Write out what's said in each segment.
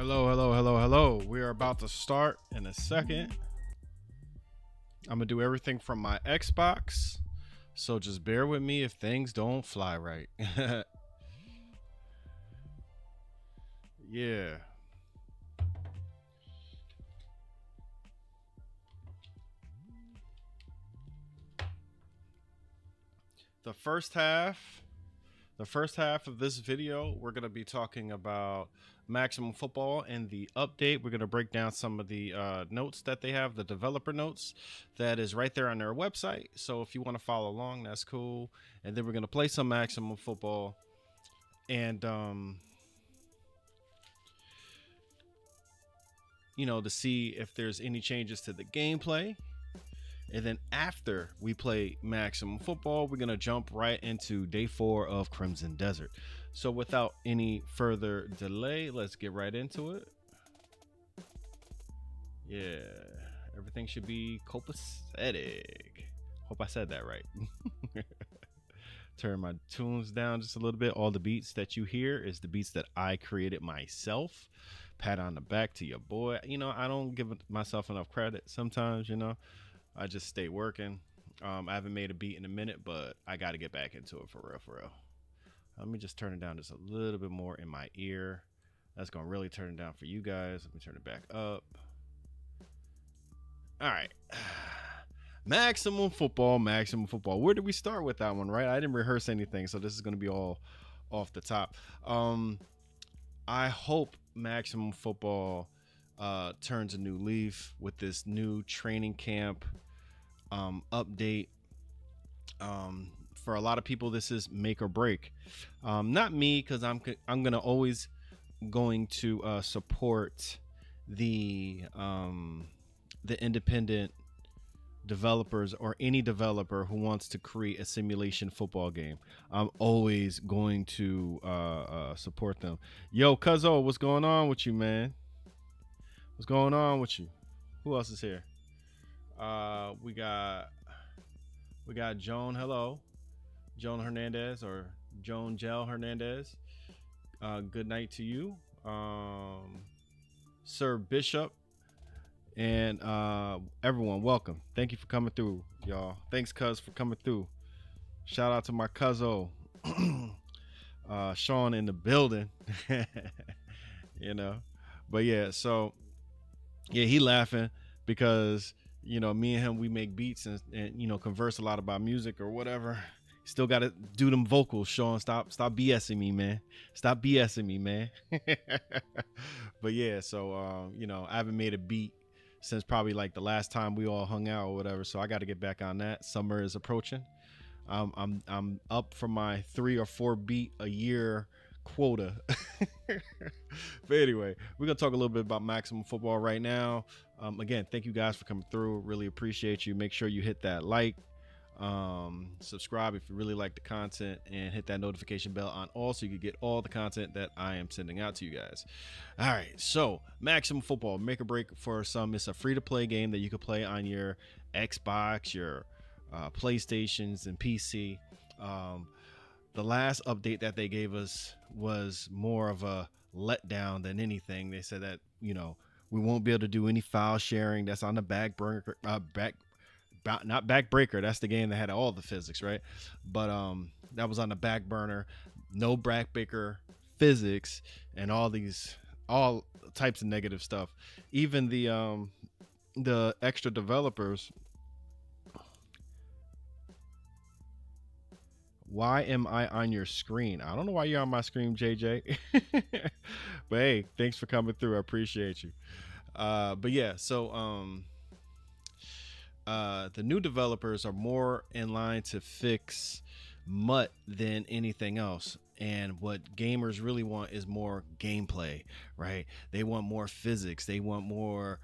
Hello, hello, hello, hello. We are about to start in a second. I'm gonna do everything from my Xbox, so just bear with me if things don't fly right. Yeah. The first half, the first half of this video, we're gonna be talking about Maximum Football and the update. We're gonna break down some of the notes that they have, the developer notes that is right there on their website. So if you want to follow along, that's cool. And then we're gonna play some Maximum Football and to see if there's any changes to the gameplay. And then after we play Maximum Football, we're going to jump right into day 4 of Crimson Desert. So without any further delay, let's get right into it. Yeah, everything should be copacetic. Hope I said that right. Turn my tunes down just a little bit. All the beats that you hear is the beats that I created myself. Pat on the back to your boy. I don't give myself enough credit sometimes, I just stay working. I haven't made a beat in a minute, but I got to get back into it for real. Let me just turn it down just a little bit more in my ear. That's going to really turn it down for you guys. Let me turn it back up. All right. Maximum Football. Where did we start with that one, right? I didn't rehearse anything, so this is going to be all off the top. I hope Maximum Football turns a new leaf with this new training camp update. For a lot of people, this is make or break. Not me, because I'm gonna always going to support the independent developers or any developer who wants to create a simulation football game. I'm always going to support them. Yo, Cuzzo, what's going on with you, man? What's going on with you? Who else is here? We got Joan. Hello, Joan Hernandez or Joan Gel Hernandez. Good night to you, Sir Bishop, and everyone. Welcome. Thank you for coming through, y'all. Thanks, Cuz, for coming through. Shout out to my Cuzzo, Sean in the building. But yeah, so. Yeah, he laughing because me and him, we make beats and converse a lot about music or whatever. Still got to do them vocals, Sean. Stop BSing me, man. Stop BSing me, man. But yeah, so I haven't made a beat since probably like the last time we all hung out or whatever. So I got to get back on that. Summer is approaching. I'm up for my 3 or 4 beat a year quota. But anyway, we're gonna talk a little bit about Maximum Football right now. Again, thank you guys for coming through. Really appreciate you. Make sure you hit that like, subscribe if you really like the content, and hit that notification bell on all so you can get all the content that I am sending out to you guys. All right, so Maximum Football, make or break for some. It's a free-to-play game that you can play on your Xbox, your PlayStations, and PC. The last update that they gave us was more of a letdown than anything. They said that we won't be able to do any file sharing. That's on the backbreaker. Not Backbreaker. That's the game that had all the physics, right? But that was on the back burner. No Backbreaker physics and all types of negative stuff. Even the extra developers. Why am I on your screen? I don't know why you're on my screen, JJ. But hey, thanks for coming through. I appreciate you. But yeah, so the new developers are more in line to fix MUT than anything else. And what gamers really want is more gameplay, right? They want more physics. They want more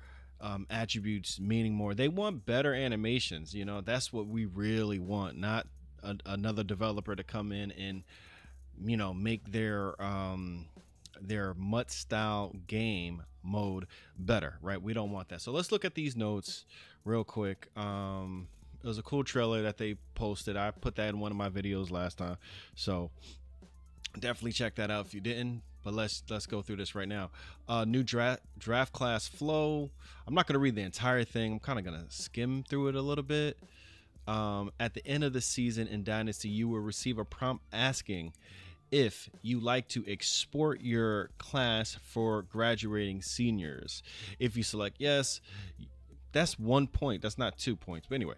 attributes, meaning more. They want better animations. That's what we really want, not another developer to come in and make their MUT style game mode better, right? We don't want that. So let's look at these notes real quick. It was a cool trailer that they posted. I put that in one of my videos last time, so definitely check that out if you didn't. but let's go through this right now. New draft class flow. I'm not gonna read the entire thing. I'm kind of gonna skim through it a little bit. At the end of the season in Dynasty, you will receive a prompt asking if you like to export your class for graduating seniors. If you select yes, that's 1 point. That's not 2 points. But anyway,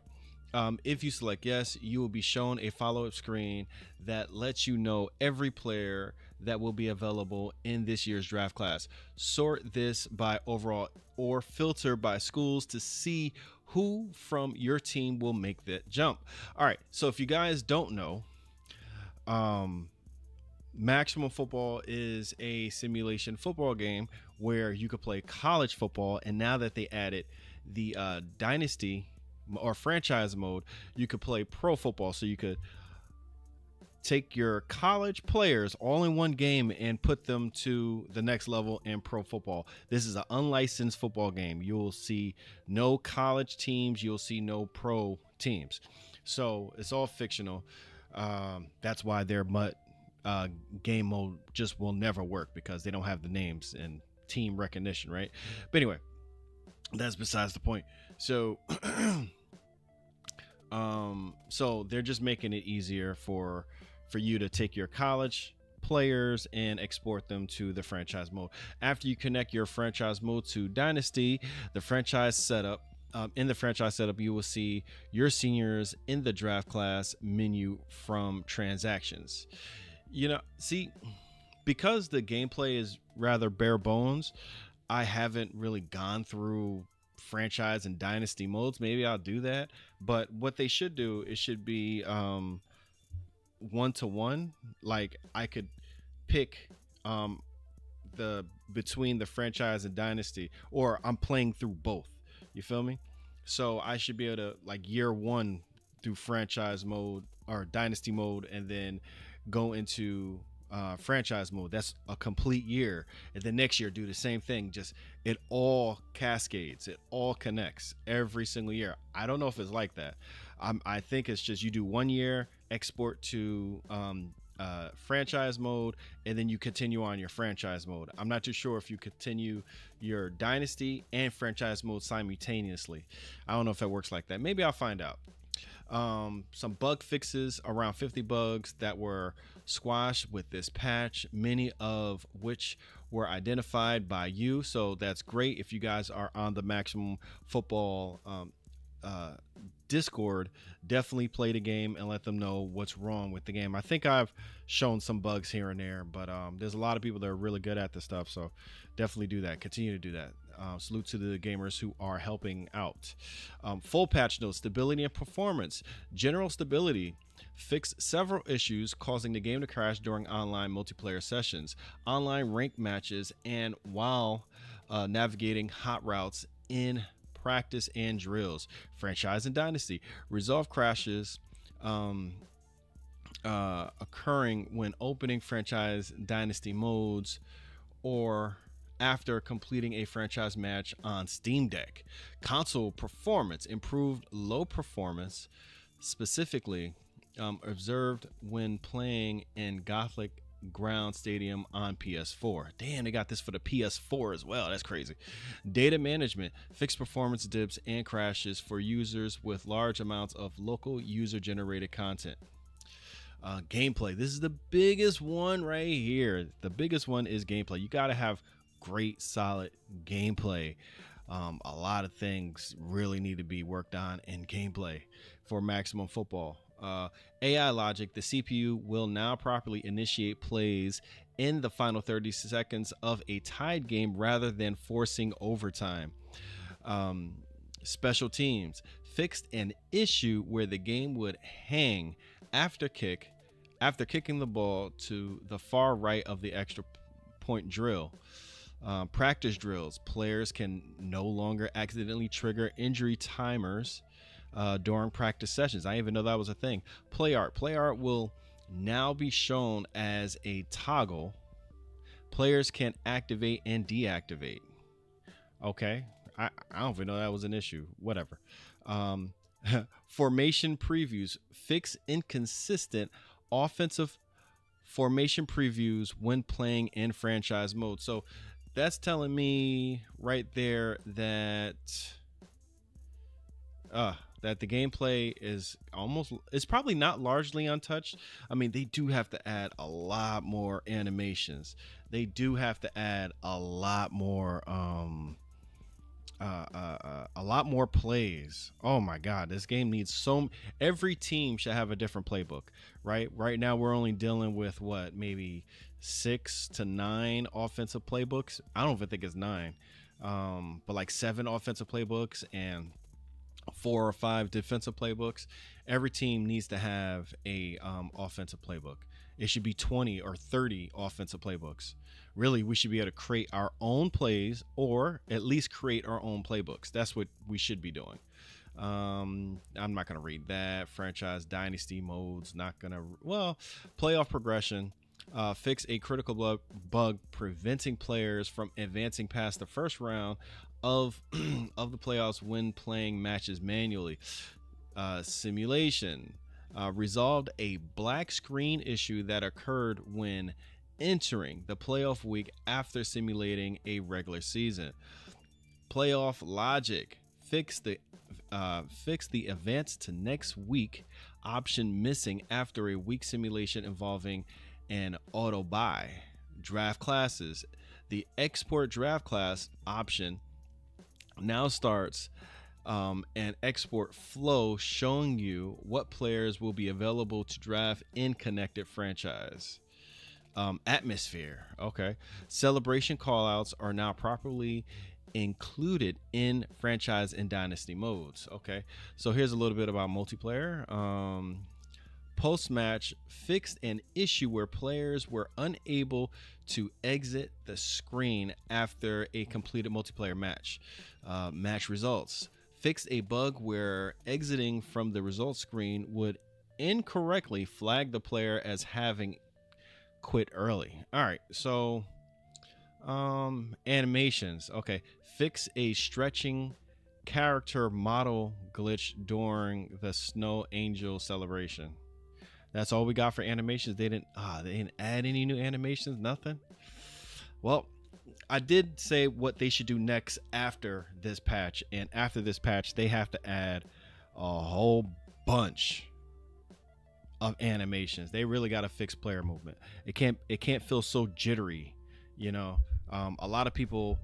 if you select yes, you will be shown a follow-up screen that lets you know every player that will be available in this year's draft class. Sort this by overall or filter by schools to see who from your team will make that jump. All right, so if you guys don't know, Maximum Football is a simulation football game where you could play college football, and now that they added the Dynasty or franchise mode, you could play pro football. So you could take your college players all in one game and put them to the next level in pro football. This is an unlicensed football game. You'll see no college teams. You'll see no pro teams. So it's all fictional. That's why their game mode just will never work, because they don't have the names and team recognition, right? But anyway, that's besides the point. So so they're just making it easier for you to take your college players and export them to the franchise mode. After you connect your franchise mode to Dynasty, the franchise setup, in the franchise setup, you will see your seniors in the draft class menu from transactions. See, because the gameplay is rather bare bones, I haven't really gone through franchise and Dynasty modes. Maybe I'll do that, but what they should do, it should be 1-to-1. Like I could pick the between the franchise and Dynasty, or I'm playing through both. You feel me? So I should be able to, like, year one through franchise mode or Dynasty mode, and then go into franchise mode. That's a complete year, and the next year do the same thing. Just, it all cascades, it all connects every single year. I don't know if it's like that. I think it's just you do 1 year, export to franchise mode, and then you continue on your franchise mode. I'm not too sure if you continue your Dynasty and franchise mode simultaneously. I don't know if that works like that. Maybe I'll find out. Some bug fixes, around 50 bugs that were squashed with this patch, many of which were identified by you. So that's great. If you guys are on the Maximum Football Discord, definitely play the game and let them know what's wrong with the game. I think I've shown some bugs here and there, but there's a lot of people that are really good at this stuff, so definitely do that. Continue to do that. Salute to the gamers who are helping out. Full patch notes: stability and performance. General stability fixed several issues causing the game to crash during online multiplayer sessions, online ranked matches, and while navigating hot routes in practice and drills. Franchise and Dynasty resolve crashes occurring when opening franchise Dynasty modes or after completing a franchise match on Steam Deck. Console performance improved. Low performance, specifically observed when playing in Gothic Ground Stadium on PS4. Damn, they got this for the PS4 as well. That's crazy. Data management fixed performance dips and crashes for users with large amounts of local user generated content. Gameplay. This is the biggest one right here. The biggest one is gameplay. You got to have great, solid gameplay. A lot of things really need to be worked on in gameplay for Maximum Football. AI logic: the CPU will now properly initiate plays in the final 30 seconds of a tied game rather than forcing overtime. Special teams fixed an issue where the game would hang after kicking the ball to the far right of the extra point drill. Practice drills: players can no longer accidentally trigger injury timers during practice sessions. I didn't even know that was a thing. Play art will now be shown as a toggle. Players can activate and deactivate. Okay, I don't even know that was an issue. Whatever. Formation previews fix inconsistent offensive formation previews when playing in franchise mode. So that's telling me right there that uh that the gameplay is almost, it's probably not largely untouched. I mean, they do have to add a lot more animations. They do have to add a lot more plays. Oh my god, this game needs every team should have a different playbook, right? Right now we're only dealing with what, maybe 6 to 9 offensive playbooks. I don't even think it's 9. But like 7 offensive playbooks and 4 or 5 defensive playbooks. Every team needs to have a offensive playbook. It should be 20 or 30 offensive playbooks. Really, we should be able to create our own plays, or at least create our own playbooks. That's what we should be doing. I'm not going to read that. Franchise dynasty modes, not going to. Well, playoff progression. Fix a critical bug preventing players from advancing past the first round of of the playoffs when playing matches manually. Simulation resolved a black screen issue that occurred when entering the playoff week after simulating a regular season. Playoff logic fix the advance to next week option missing after a week simulation involving an auto buy. Draft classes. The export draft class option now starts an export flow showing you what players will be available to draft in connected franchise. Atmosphere. Okay. Celebration callouts are now properly included in franchise and dynasty modes. Okay. So here's a little bit about multiplayer. Post-match fixed an issue where players were unable to exit the screen after a completed multiplayer match. Match results. Fixed a bug where exiting from the results screen would incorrectly flag the player as having quit early. All right, so animations. Okay, fix a stretching character model glitch during the Snow Angel celebration. That's all we got for animations. They didn't add any new animations, nothing. Well, I did say what they should do next after this patch, and after this patch they have to add a whole bunch of animations. They really got to fix player movement. It can't feel so jittery, you know. A lot of people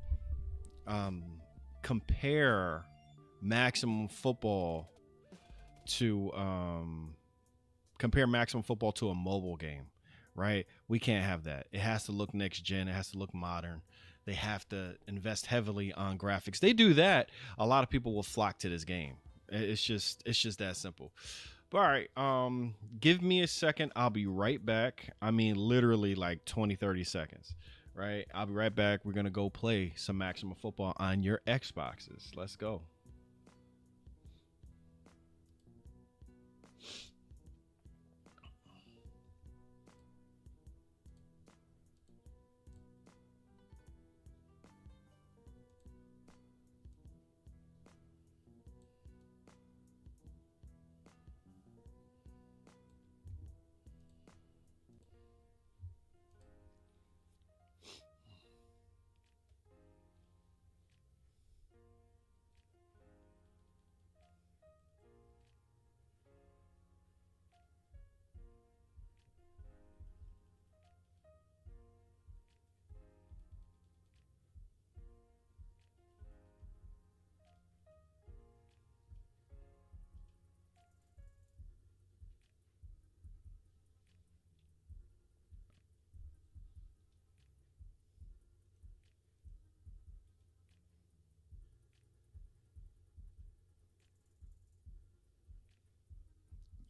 compare Maximum Football to a mobile game, right? We can't have that. It has to look next gen. It has to look modern. They have to invest heavily on graphics. They do that, a lot of people will flock to this game. It's just that simple. But all right, give me a second. I'll be right back. I mean, literally like 20-30 seconds, right? I'll be right back. We're going to go play some Maximum Football on your Xboxes. Let's go.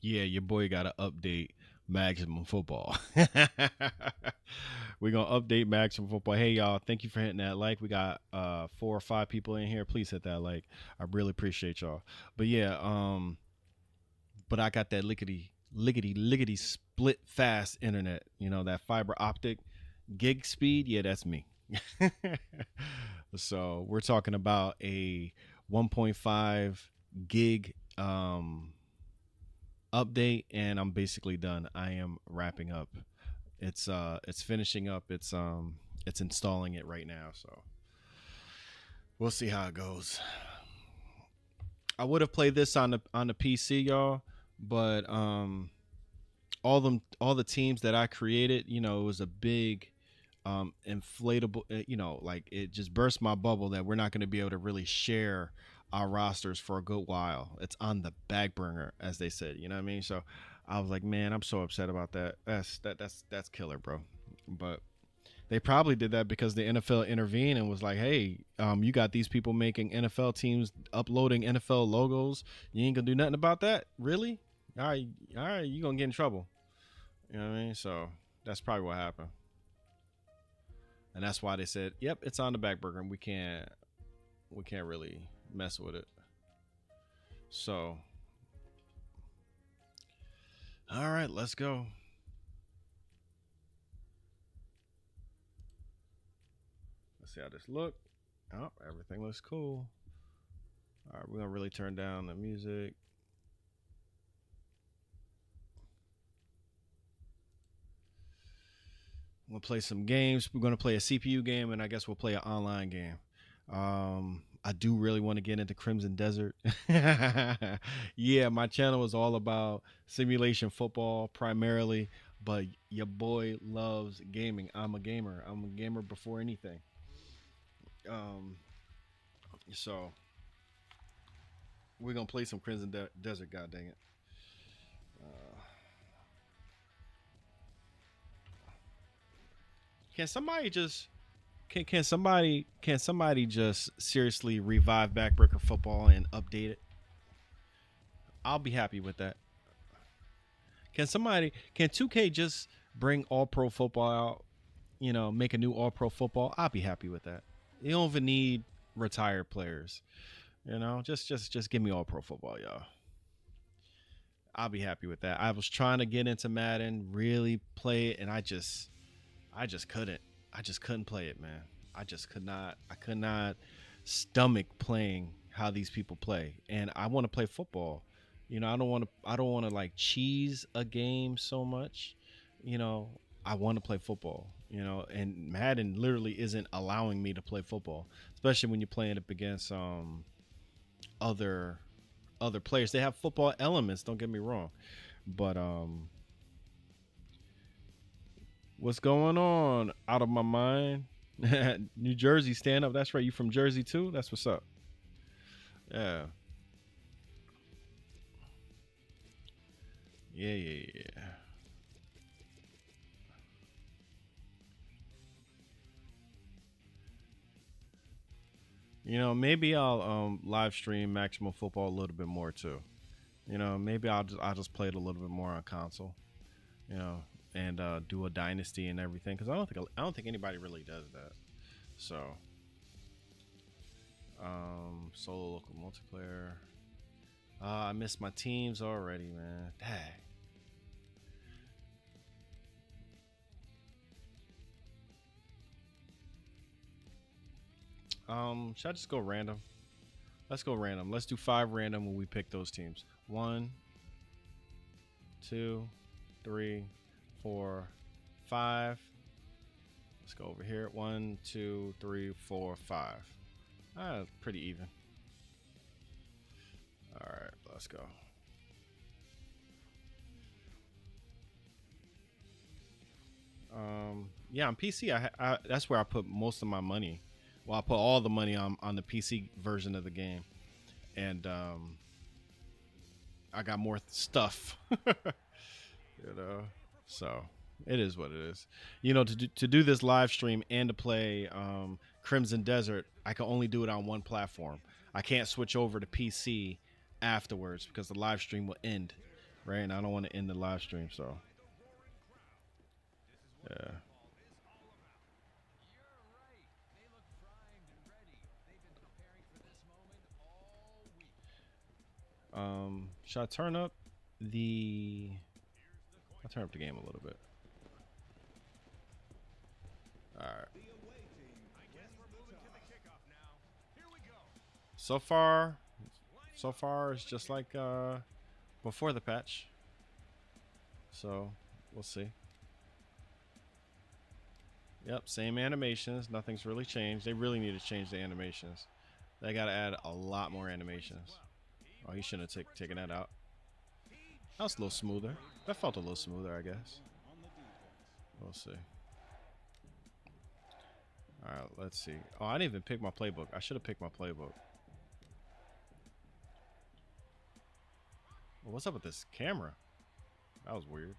Yeah, your boy got to update Maximum Football. We're gonna update Maximum Football. Hey y'all, thank you for hitting that like. We got 4 or 5 people in here. Please hit that like. I really appreciate y'all. But yeah, but I got that lickety split fast internet. You know, that fiber optic gig speed. Yeah, that's me. So we're talking about a 1.5 gig update, and I'm basically done. I am wrapping up It's finishing up. It's installing it right now. So we'll see how it goes. I would have played this on the PC, y'all, but all the teams that I created, it was a big inflatable, like it just burst my bubble that we're not going to be able to really share our rosters for a good while. It's on the back burner, as they said. You know what I mean? So I was like, man, I'm so upset about that. That's killer, bro. But they probably did that because the NFL intervened and was like, hey, you got these people making NFL teams uploading NFL logos. You ain't gonna do nothing about that, really? All right, you gonna get in trouble. You know what I mean? So that's probably what happened. And that's why they said, "Yep, it's on the back burner, and we can't really mess with it." So, all right, let's go. Let's see how this look. Oh, everything looks cool. All right, we're gonna really turn down the music. We'll play some games. We're gonna play a CPU game, and I guess we'll play an online game. I do really want to get into Crimson Desert. Yeah, my channel is all about simulation football primarily, but your boy loves gaming. I'm a gamer. I'm a gamer before anything. Um, so we're gonna play some Desert. God dang it! Uh, can somebody just can somebody just seriously revive Backbreaker football and update it? I'll be happy with that. Can 2K just bring all pro football out? Make a new all pro football. I'll be happy with that. You don't even need retired players. Just give me all pro football, y'all. I'll be happy with that. I was trying to get into Madden, really play it, and I just couldn't. I just couldn't play it, man. I could not stomach playing how these people play. And I want to play football. I don't want to like cheese a game so much. You know, I want to play football. And Madden literally isn't allowing me to play football, especially when you're playing up against other other players. They have football elements, don't get me wrong. But what's going on out of my mind? New Jersey, stand up. That's right. You from Jersey too? That's what's up. Yeah. Yeah, yeah, yeah. Maybe I'll live stream Maximum Football a little bit more too. Maybe I'll just play it a little bit more on console. You know, and do a dynasty and everything because I don't think anybody really does that. So, solo local multiplayer. I missed my teams already, man. Dang. Should I just go random? Let's go random. Let's do 5 random when we pick those teams. One, two, three, 4, 5. Let's go over here. 1, 2, 3, 4, 5. Pretty even. All right, let's go. Yeah, on PC, that's where I put most of my money. Well, I put all the money on the PC version of the game, and I got more stuff. you know, so it is what it is. To do this live stream and to play Crimson Desert, I can only do it on one platform. I can't switch over to PC afterwards because the live stream will end, right? And I don't want to end the live stream, so yeah. Should I turn up the? I'll turn up the game a little bit. All right. So far, it's just like before the patch. So we'll see. Yep, same animations. Nothing's really changed. They really need to change the animations. They got to add a lot more animations. Oh, he shouldn't have taken that out. That was a little smoother. That felt a little smoother, I guess. We'll see. All right, let's see. Oh, I didn't even pick my playbook. I should have picked my playbook. Well, what's up with this camera? That was weird.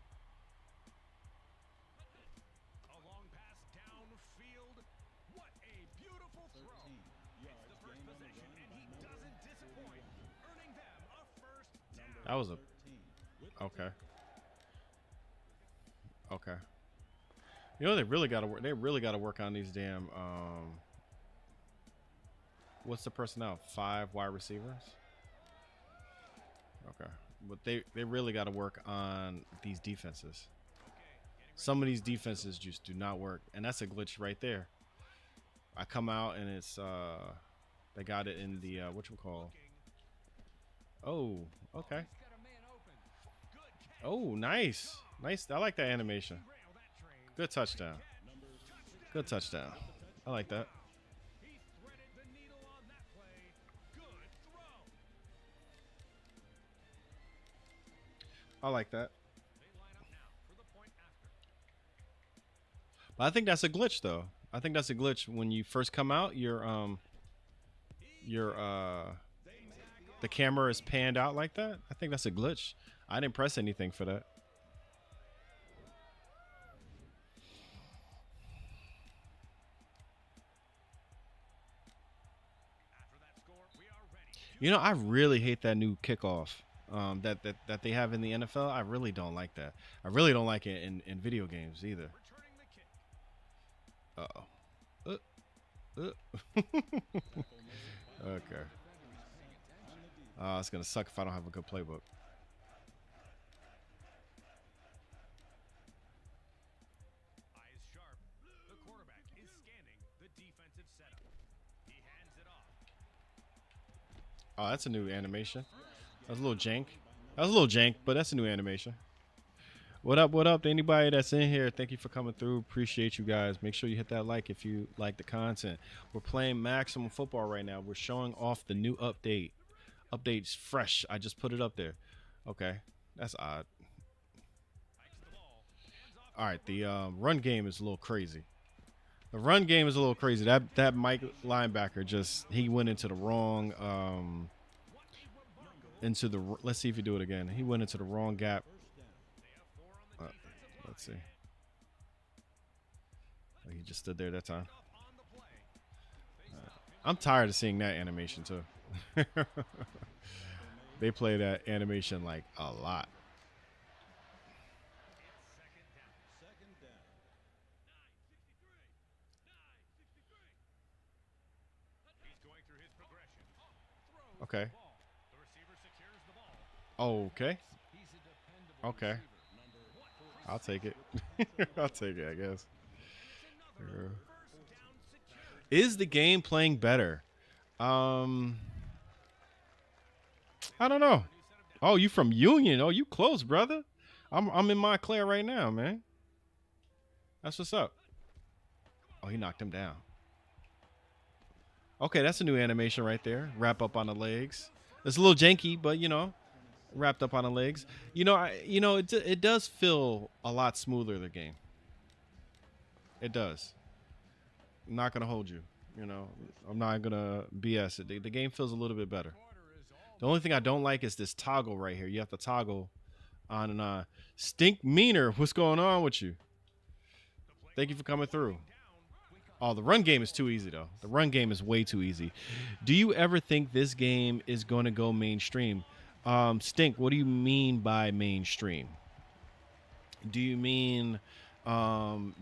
That was a... Okay. Okay. You know, they really got to work. They really got to work on these damn... what's the personnel? 5 wide receivers? Okay. But they really got to work on these defenses. Some of these defenses just do not work. And that's a glitch right there. I come out and it's... they got it in the... whatchamacall. Oh, okay. Oh, nice. Nice. I like that animation. Good touchdown. Good touchdown. I like that. I like that. But I think that's a glitch, though. I think that's a glitch. When you first come out, the camera is panned out like that. I think that's a glitch. I didn't press anything for that. You know, I really hate that new kickoff that they have in the NFL. I really don't like that. I really don't like it in video games either. Uh-oh. Okay. It's going to suck if I don't have a good playbook. Oh, that's a new animation. That was a little jank. That was a little jank, but that's a new animation. What up, what up to anybody that's in here? Thank you for coming through. Appreciate you guys. Make sure you hit that like if you like the content. We're playing Maximum Football right now. We're showing off the new update. Update's fresh. I just put it up there. Okay, that's odd. All right, the run game is a little crazy. The run game is a little crazy. That Mike linebacker he went into the wrong let's see if you do it again. He went into the wrong gap. Let's see. Oh, he just stood there that time. I'm tired of seeing that animation too. They play that animation like a lot. Okay. Okay. Okay. I'll take it. I'll take it, I guess. Yeah. Is the game playing better? I don't know. Oh, you from Union? Oh, you close, brother. I'm in Montclair right now, man. That's what's up. Oh, he knocked him down. Okay, that's a new animation right there. Wrap up on the legs. It's a little janky, but you know, wrapped up on the legs. You know, it does feel a lot smoother, the game. It does. I'm not gonna hold you. You know, I'm not gonna BS it. The game feels a little bit better. The only thing I don't like is this toggle right here. You have to toggle on and on. Stink Meaner, what's going on with you? Thank you for coming through. Oh, the run game is too easy, though. The run game is way too easy. Do you ever think this game is going to go mainstream? Stink, what do you mean by mainstream? Do you mean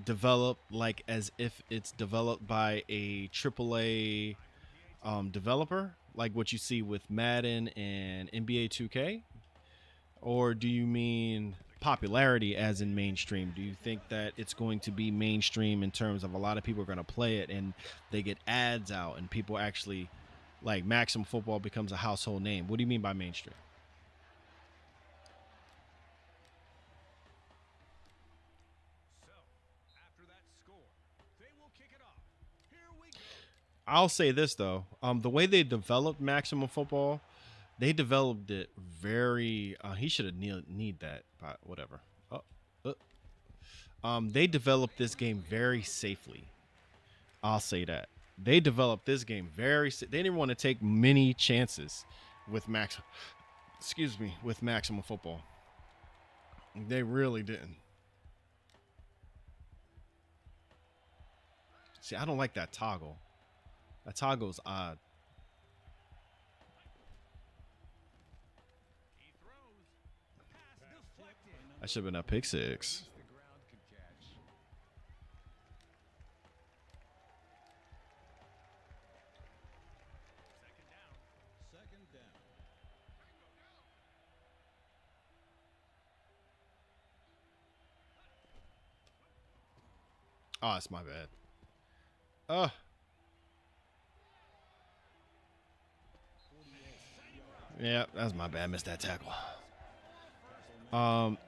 develop like as if it's developed by a AAA developer, like what you see with Madden and NBA 2K? Or do you mean popularity as in mainstream? Do you think that it's going to be mainstream in terms of a lot of people are going to play it and they get ads out and people actually, like, Maximum Football becomes a household name? What do you mean by mainstream? I'll say this though, the way they developed Maximum Football, they developed it very. He should have need that, but whatever. Oh, they developed this game very safely. I'll say that they developed this game They didn't want to take many chances with Max. Excuse me, with Maximum Football. They really didn't. See, I don't like that toggle. That toggle's odd. I should have been a pick six. Oh, it's my bad. Uh, yeah, that's my bad. Missed that tackle.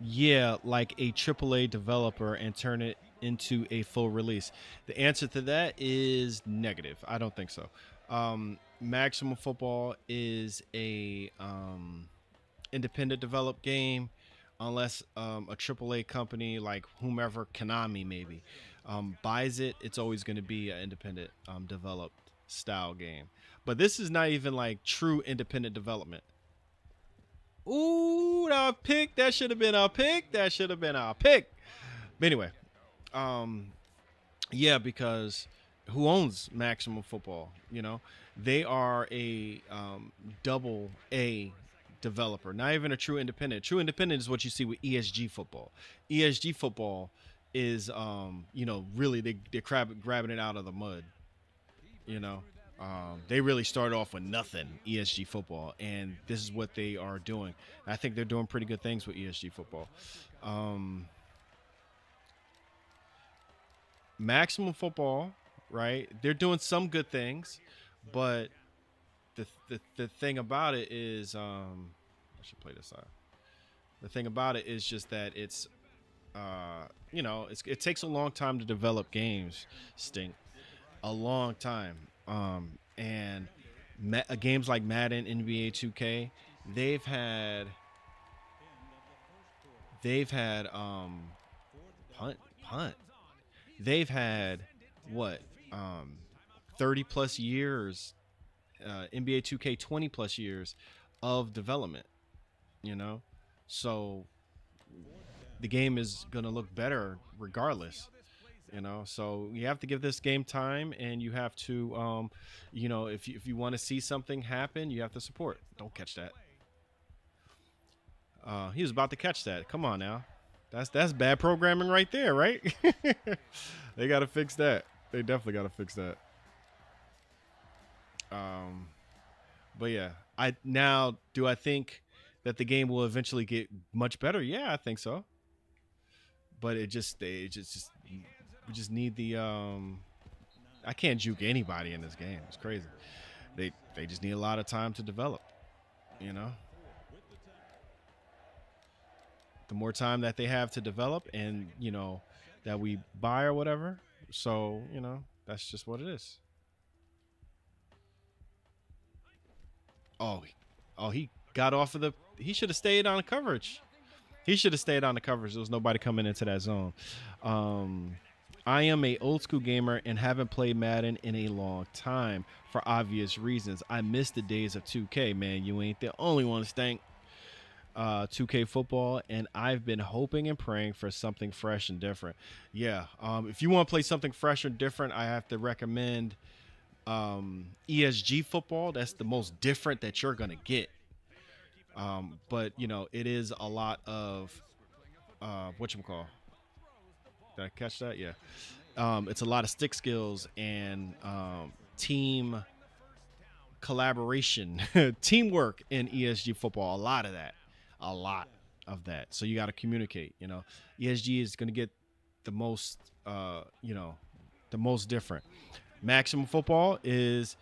Yeah, like a AAA developer and turn it into a full release. The answer to that is negative. I don't think so. Maximum Football is a independent developed game, unless a AAA company like whomever, Konami maybe, buys it. It's always going to be an independent developed style game. But this is not even like true independent development. Ooh, our pick. That should have been our pick. That should have been our pick. But anyway, um, yeah, because who owns Maximum Football? You know, they are a double A developer, not even a true independent. True independent is what you see with ESG Football. ESG Football is, really they're grabbing it out of the mud. You know, they really started off with nothing, ESG Football, and this is what they are doing. I think they're doing pretty good things with ESG Football. Um, Maximum Football, right? They're doing some good things, but the thing about it is, I should play this out. The thing about it is just that it takes a long time to develop games. Stink, a long time. And games like Madden, NBA 2K, they've had they've had punt. They've had what 30 plus years, NBA 2K 20 plus years of development. You know, so the game is gonna look better regardless. So you have to give this game time, and you have to, if you want to see something happen, you have to support. Don't catch that. He was about to catch that. Come on now, that's bad programming right there, right? They got to fix that. They definitely got to fix that. Um, but yeah, do I think that the game will eventually get much better? Yeah, I think so. But we just need the I can't juke anybody in this game. It's crazy. They just need a lot of time to develop. You know, the more time that they have to develop, and that we buy or whatever. So that's just what it is. Oh, he got off of the. He should have stayed on the coverage. He should have stayed on the coverage. There was nobody coming into that zone. I am a old school gamer and haven't played Madden in a long time for obvious reasons. I miss the days of 2K, man. You ain't the only one to stank 2K football, and I've been hoping and praying for something fresh and different. Yeah, if you want to play something fresh and different, I have to recommend ESG football. That's the most different that you're gonna get. But it is a lot of whatchamacall. Did I catch that? Yeah. It's a lot of stick skills and team collaboration, teamwork in ESG football. A lot of that. A lot of that. So you got to communicate. ESG is going to get the most, the most different. Maximum Football is,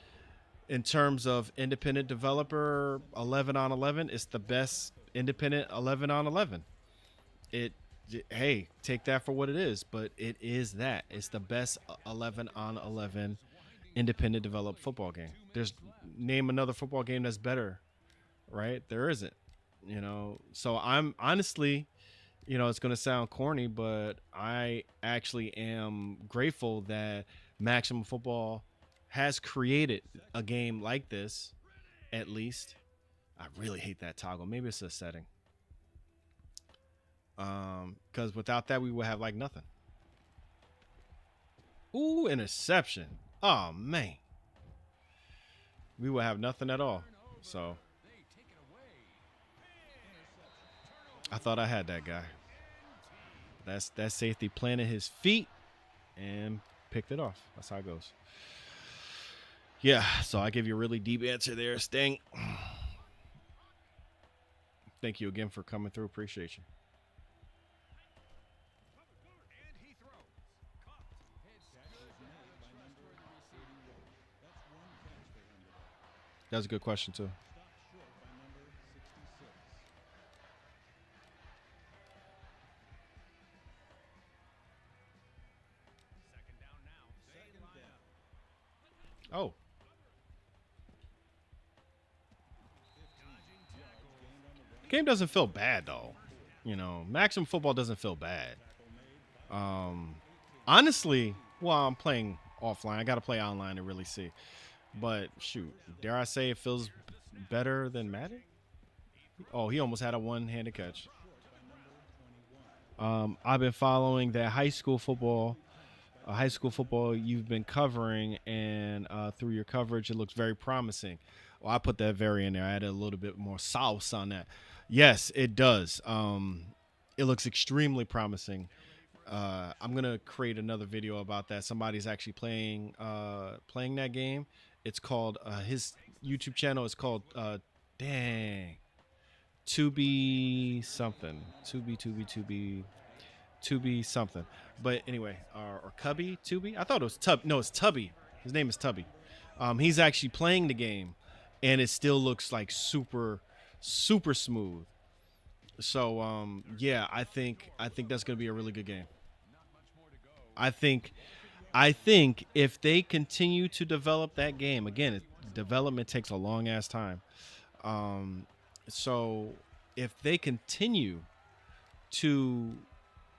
in terms of independent developer 11 on 11, it's the best independent 11 on 11. Hey, take that for what it is, but it is that. It's the best 11 on 11 independent developed football game. There's name another football game that's better, right? There isn't, you know. So I'm honestly, you know, it's going to sound corny, but I actually am grateful that Maximum Football has created a game like this, at least. I really hate that toggle. Maybe it's a setting. Because without that, we would have like nothing. Ooh, interception. Oh, man. We would have nothing at all. So I thought I had that guy. That's that safety planted his feet and picked it off. That's how it goes. Yeah, so I give you a really deep answer there, Sting. Thank you again for coming through. Appreciate you. That was a good question, too. Oh. Game doesn't feel bad, though. You know, Maximum Football doesn't feel bad. Um, Honestly, well, I'm playing offline. I got to play online to really see. But shoot, dare I say it feels better than Madden? Oh, he almost had a one-handed catch. I've been following that high school football you've been covering, and through your coverage, it looks very promising. Well, I put that very in there. I added a little bit more sauce on that. Yes, it does. It looks extremely promising. I'm gonna create another video about that. Somebody's actually playing that game. It's called his YouTube channel is called dang to be something to be something. But anyway, or Cubby Tubi. I thought it was Tub. No, it's Tubby. His name is Tubby. He's actually playing the game, and it still looks like super smooth. So yeah, I think that's gonna be a really good game. I think I think if they continue to develop that game, again, development takes a long ass time. Um, so if they continue to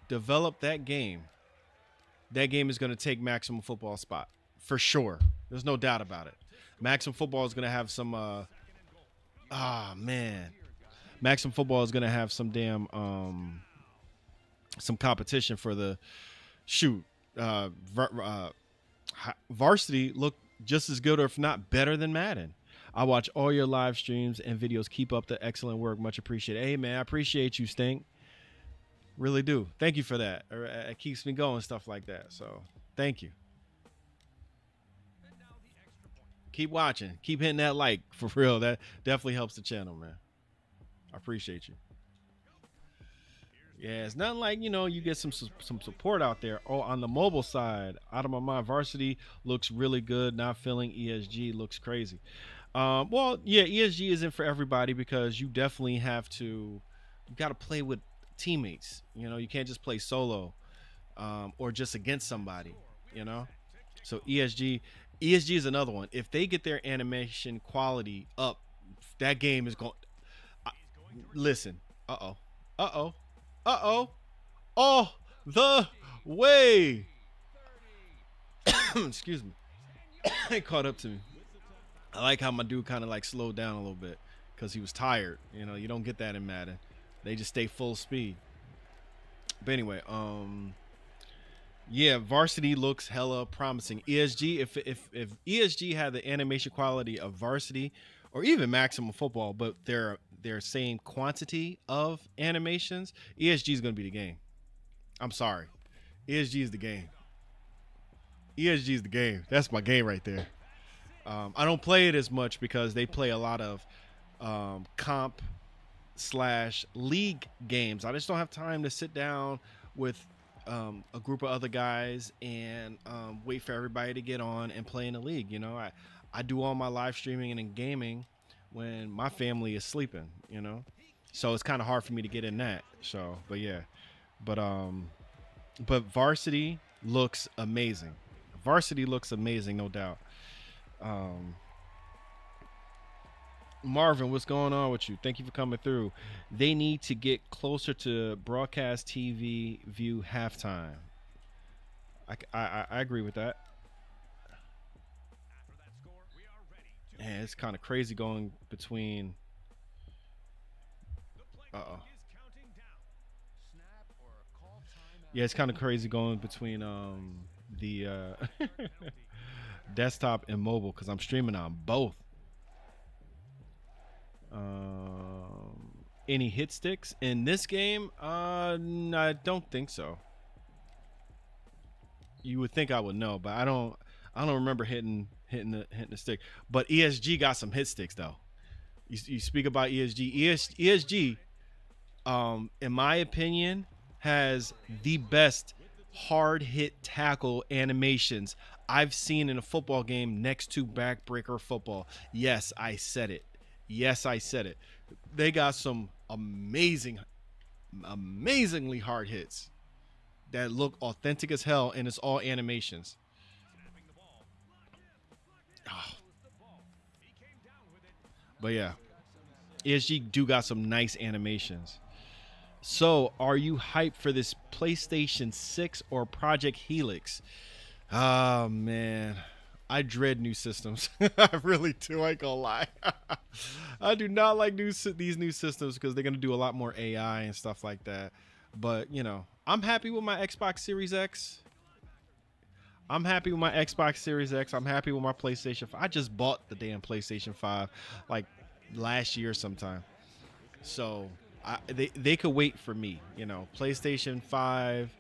develop that game is going to take Maximum Football spot for sure. There's no doubt about it. Maximum Football is going to have some. Man, Maximum Football is going to have some damn some competition for the shoot. Varsity look just as good, or if not better, than Madden. I watch all your live streams and videos. Keep up the excellent work. Much appreciated. Hey, man, I appreciate you, Stink. Really do. Thank you for that. It keeps me going, stuff like that. So thank you. Keep watching. Keep hitting that like for real. That definitely helps the channel, man. I appreciate you. Yeah, it's nothing like, you get some support out there. Oh, on the mobile side, out of my mind, Varsity looks really good. Not feeling ESG looks crazy. Well, yeah, ESG isn't for everybody because you definitely have to. You got to play with teammates. You can't just play solo, or just against somebody. You know, so ESG is another one. If they get their animation quality up, that game is going. Listen, uh oh. Uh-oh. All the way. Excuse me. It caught up to me. I like how my dude kind of like slowed down a little bit because he was tired. You don't get that in Madden. They just stay full speed. But anyway, yeah, Varsity looks hella promising. ESG, if ESG had the animation quality of Varsity or even Maximum Football, but their same quantity of animations, ESG is going to be the game. I'm sorry. ESG is the game. ESG is the game. That's my game right there. I don't play it as much because they play a lot of comp slash league games. I just don't have time to sit down with a group of other guys and wait for everybody to get on and play in the league. I do all my live streaming and in gaming when my family is sleeping. So it's kind of hard for me to get in that. So, but yeah, but Varsity looks amazing. Varsity looks amazing, no doubt. Um, Marvin, what's going on with you? Thank you for coming through. They need to get closer to broadcast TV view halftime. I agree with that. Yeah, it's kind of crazy going between. Uh oh. Yeah, it's kind of crazy going between the desktop and mobile because I'm streaming on both. Any hit sticks in this game? No, I don't think so. You would think I would know, but I don't. I don't remember hitting the stick. But ESG got some hit sticks though. You speak about ESG. ESG, in my opinion, has the best hard hit tackle animations I've seen in a football game next to backbreaker football. Yes, I said it. Yes, I said it. They got some amazingly hard hits that look authentic as hell, and it's all animations. Oh, but yeah, ESG do got some nice animations. So, are you hyped for this PlayStation 6 or Project Helix? Oh man, I dread new systems. I really do. I ain't gonna lie. I do not like these new systems because they're gonna do a lot more AI and stuff like that. But you know, I'm happy with my Xbox Series X. I'm happy with my Xbox Series X. I'm happy with my PlayStation 5. I just bought the damn PlayStation 5 like last year sometime. So they could wait for me, you know, PlayStation 5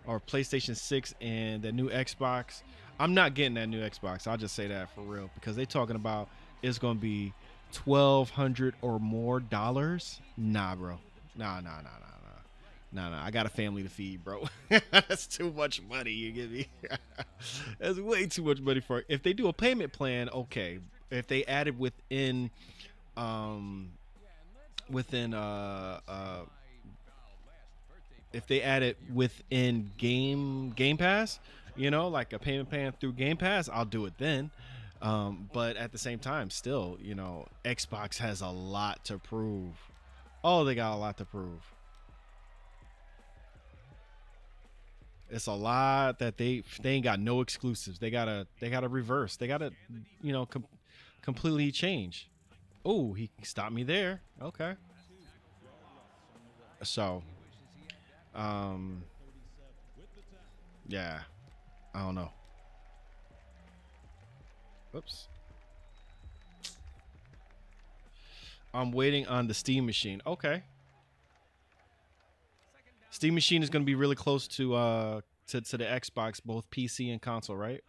or PlayStation 6 and the new Xbox. I'm not getting that new Xbox. I'll just say that for real because they talking about it's going to be 1,200 or more dollars. Nah, bro. Nah. I got a family to feed, bro. That's too much money. You get me? That's way too much money for it. If they do a payment plan, okay. If they add it um, within if they add it within Game Pass, you know, like a payment plan through Game Pass, I'll do it then. But at the same time, still, you know, Xbox has a lot to prove. Oh, they got a lot to prove. It's a lot that they ain't got no exclusives. They gotta reverse. They gotta, you know, completely change. Oh, he stopped me there. Okay. So, um, yeah, I don't know. Oops. I'm waiting on the Steam machine. Okay. Steam machine is going to be really close to the Xbox, both PC and console, right?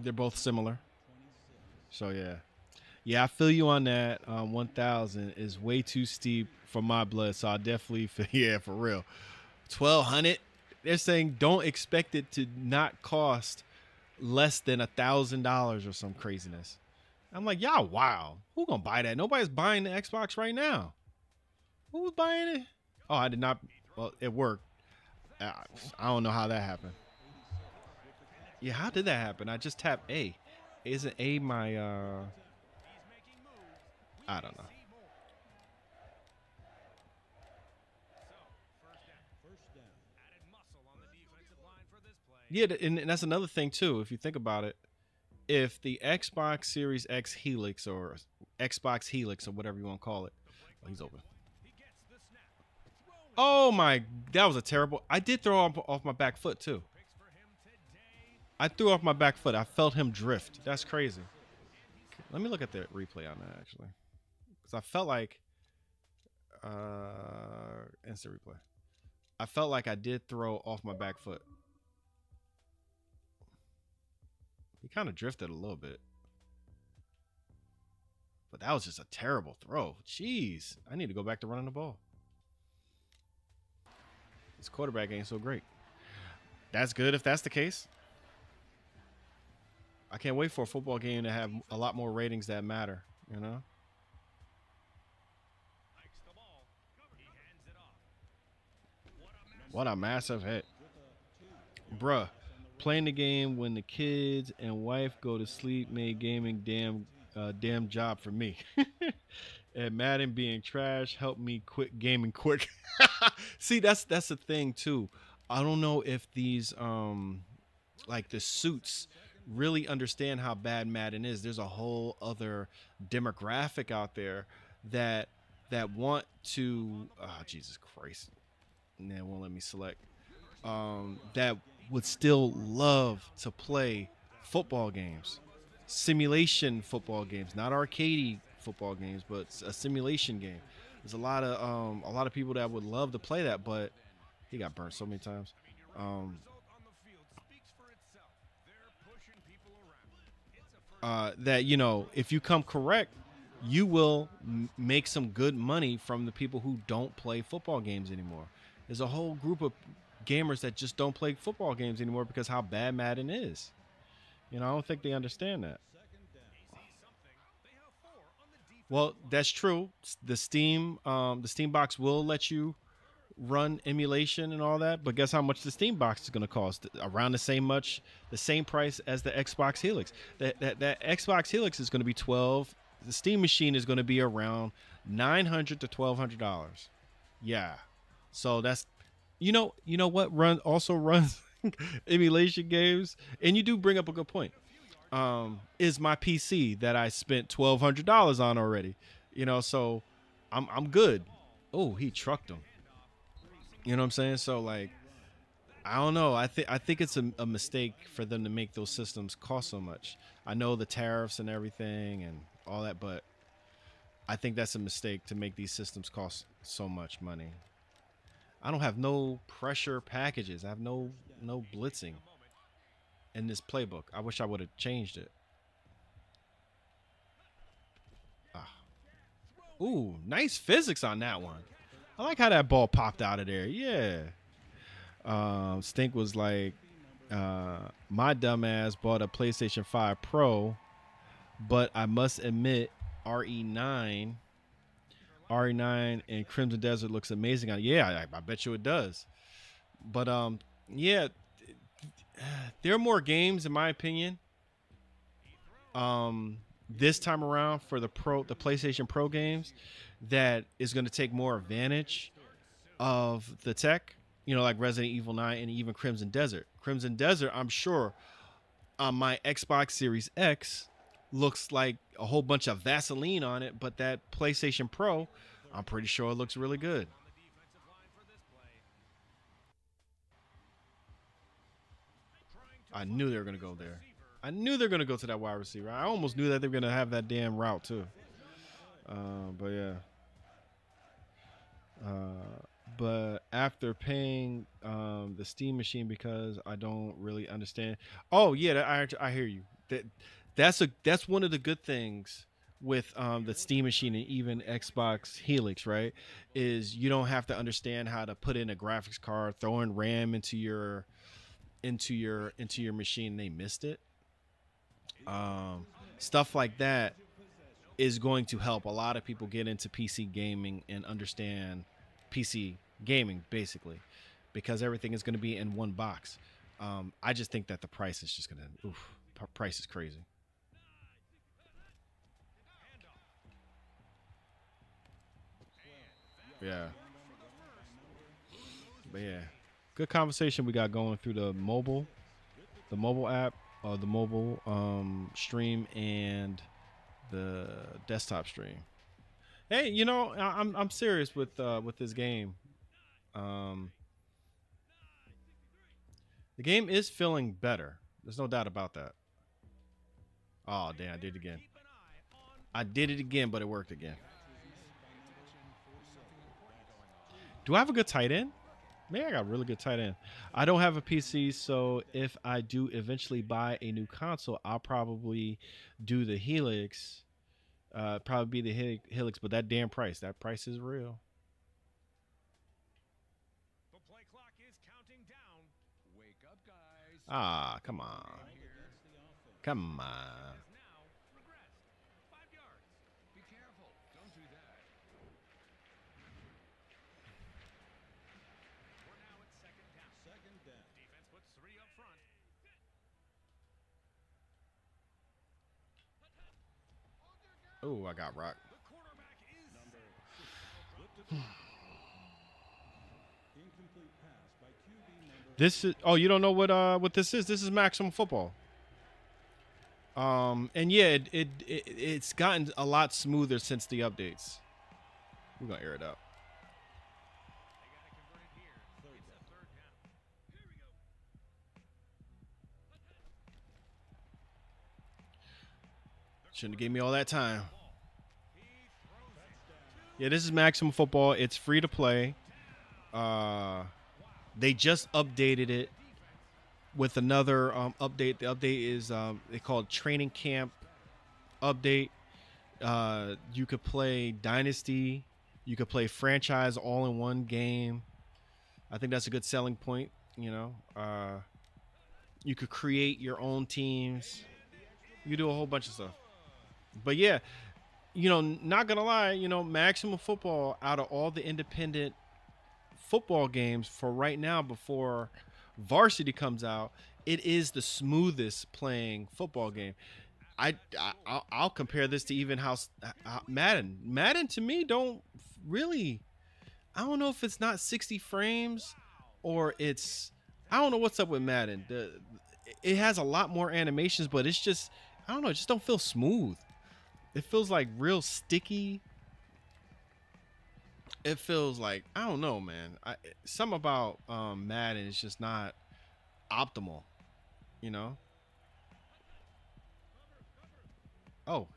They're both similar. So yeah. Yeah, I feel you on that. 1,000 is way too steep for my blood, so I definitely feel, yeah, for real. 1,200. They're saying don't expect it to not cost less than $1,000 or some craziness. I'm like, y'all, wow. Who gonna buy that? Nobody's buying the Xbox right now. Who was buying it? Oh, I did not. Well, it worked. I don't know how that happened. Yeah, how did that happen? I just tapped A. Isn't A my I don't know. Yeah, and that's another thing too. If you think about it, if the Xbox Series X Helix or Xbox Helix or whatever you want to call it, oh, he's open. Oh my, that was a terrible. I did throw off my back foot too. I threw off my back foot. I felt him drift. That's crazy. Let me look at the replay on that actually, because I felt like instant replay. I felt like I did throw off my back foot. He kind of drifted a little bit, but that was just a terrible throw. Jeez, I need to go back to running the ball. His quarterback ain't so great. That's good if that's the case. I can't wait for a football game to have a lot more ratings that matter, you know? What a massive hit. Bruh, playing the game when the kids and wife go to sleep made gaming damn job for me. And Madden being trash helped me quit gaming quick. See, that's the thing too. I don't know if these like the suits really understand how bad Madden is. There's a whole other demographic out there that want to Jesus Christ. Nah, it won't let me select. That would still love to play football games, simulation football games, not arcade football games, but a simulation game. There's a lot of people that would love to play that, but he got burnt so many times. Um, that if you come correct, you will make some good money from the people who don't play football games anymore. There's a whole group of gamers that just don't play football games anymore because how bad Madden is. I don't think they understand that. Well, that's true. The Steam box will let you run emulation and all that, but guess how much the Steam box is going to cost? Around the same price as the Xbox Helix. That Xbox Helix is going to be 12. The Steam machine is going to be around $900 to $1,200. Yeah, so that's what runs emulation games, and you do bring up a good point. Is my PC that I spent $1,200 on already. So I'm good. Oh, he trucked him. You know what I'm saying? So like, I don't know. I think it's a mistake for them to make those systems cost so much. I know the tariffs and everything and all that, but I think that's a mistake to make these systems cost so much money. I don't have no pressure packages. I have no blitzing in this playbook. I wish I would have changed it. Ah. Ooh, nice physics on that one. I like how that ball popped out of there. Yeah. Stink was like, my dumbass bought a PlayStation 5 Pro, but I must admit, RE9, RE9 and Crimson Desert looks amazing on. Yeah, I bet you it does. But yeah, there are more games in my opinion. This time around for the PlayStation Pro games, that is going to take more advantage of the tech. Like Resident Evil 9 and even Crimson Desert. Crimson Desert, I'm sure, on my Xbox Series X looks like a whole bunch of Vaseline on it, but that PlayStation Pro, I'm pretty sure it looks really good. I knew they were going to go there. I knew they were going to go to that wide receiver. I almost knew that they were going to have that damn route too. But yeah. But after paying the Steam machine because I don't really understand. Oh yeah, I hear you. That's one of the good things with the Steam machine and even Xbox Helix, right? Is you don't have to understand how to put in a graphics card, throw in RAM into your machine. They missed it. Stuff like that is going to help a lot of people get into PC gaming and understand PC gaming basically, because everything is going to be in one box. I just think that the price is just going to price is crazy. Yeah. But yeah, good conversation we got going through the mobile app, the mobile stream and the desktop stream. Hey, I'm serious with this game. Um, the game is feeling better. There's no doubt about that. Oh damn, I did it again. I did it again, but it worked again. Do I have a good tight end? Maybe I got a really good tight end. I don't have a PC, so if I do eventually buy a new console, I'll probably do the Helix. Probably be the Helix, but that price is real. Ah, come on. Come on. Oh, I got rocked. This is, oh, you don't know what this is? This is Maximum Football. And yeah, it's gotten a lot smoother since the updates. We're gonna air it out. Shouldn't have gave me all that time. Yeah, this is Maximum Football. It's free to play. They just updated it with another update. The update is they call it Training Camp update. You could play Dynasty. You could play Franchise all in one game. I think that's a good selling point. You know, you could create your own teams. You do a whole bunch of stuff. But yeah, you know, not gonna lie, you know, Maximum Football out of all the independent football games for right now before Varsity comes out, it is the smoothest playing football game. I'll compare this to even how Madden. Madden to me don't really. I don't know if it's not 60 frames or it's. I don't know what's up with Madden. It has a lot more animations, but it's just I don't know. It just don't feel smooth. It feels like real sticky. It feels like I don't know, man. Something about Madden is just not optimal. You know. Oh,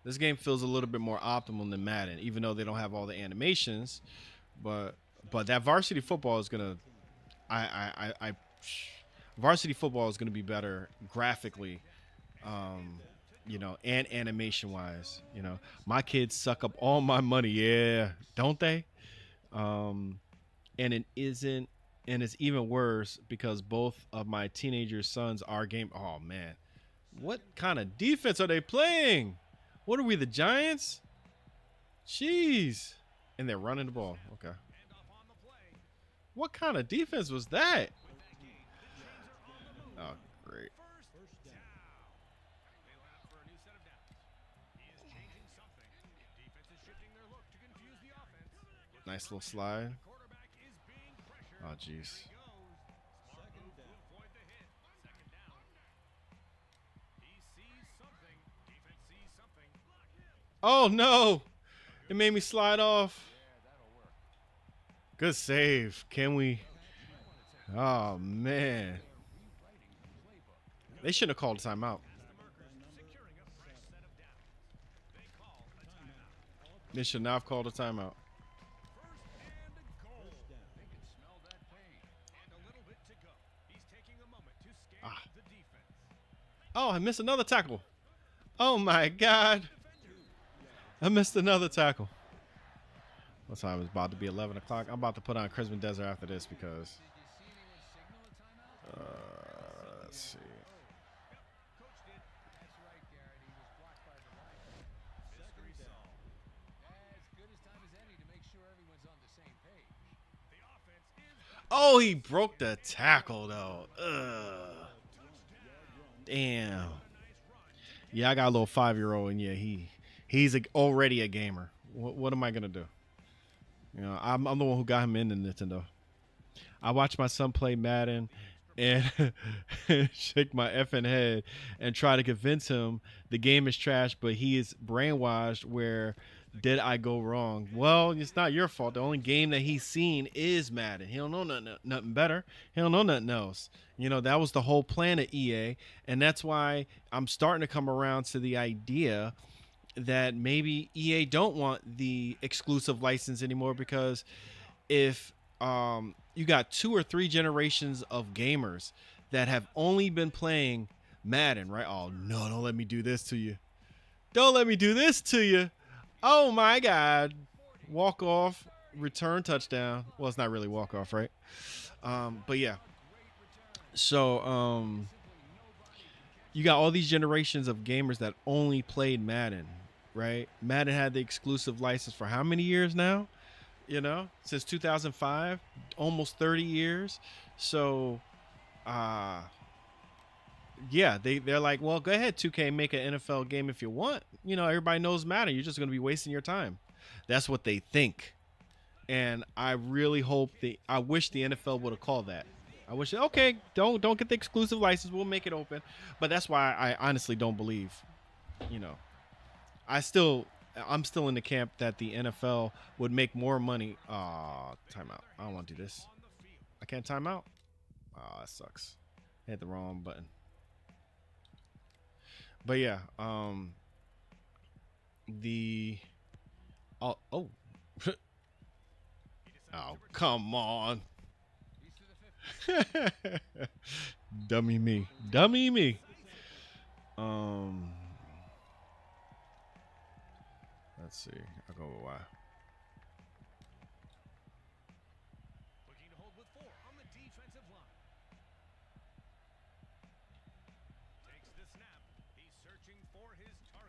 this game feels a little bit more optimal than Madden, even though they don't have all the animations. But that varsity football is gonna, varsity football is gonna be better graphically, you know, and animation wise. You know, my kids suck up all my money, yeah, don't they? And it isn't, and it's even worse because both of my teenager sons are game. Oh man, what kind of defense are they playing? What are we, the Giants? Jeez. And they're running the ball. Okay. What kind of defense was that? Oh, great. Nice little slide. Oh, jeez. Oh, no. It made me slide off. Good save. Can we? Oh, man. They shouldn't have called a timeout. They should not have called a timeout. Ah. Oh, I missed another tackle. Oh, my God. I missed another tackle. What time is about to be 11 o'clock? I'm about to put on Crimson Desert after this because let's see. Oh, he broke the tackle though. Ugh. Damn. Yeah, I got a little 5-year-old, and yeah, he's already a gamer. What am I gonna do? You know, I'm the one who got him into Nintendo. I watch my son play Madden and shake my effing head and try to convince him the game is trash, but he is brainwashed where did I go wrong? Well, it's not your fault. The only game that he's seen is Madden. He don't know nothing better. He don't know nothing else. You know, that was the whole plan of EA, and that's why I'm starting to come around to the idea that maybe EA don't want the exclusive license anymore because if you got 2 or 3 generations of gamers that have only been playing Madden, right? Oh no, don't let me do this to you. Don't let me do this to you. Oh my God. Walk off, return touchdown. Well, it's not really walk off, right? But yeah. So you got all these generations of gamers that only played Madden, right? Madden had the exclusive license for how many years now? You know, since 2005, almost 30 years. So Yeah, they're like, well, go ahead, 2K, make an NFL game if you want. You know, everybody knows Madden. You're just going to be wasting your time. That's what they think. And I really hope I wish the NFL would have called that. I wish, okay, don't get the exclusive license. We'll make it open. But that's why I honestly don't believe, you know, I still I'm still in the camp that the NFL would make more money. Timeout. I don't want to do this. I can't time out. That sucks. I hit the wrong button. But yeah, the oh oh come on, dummy me, dummy me. Um, let's see. I'll go with Y.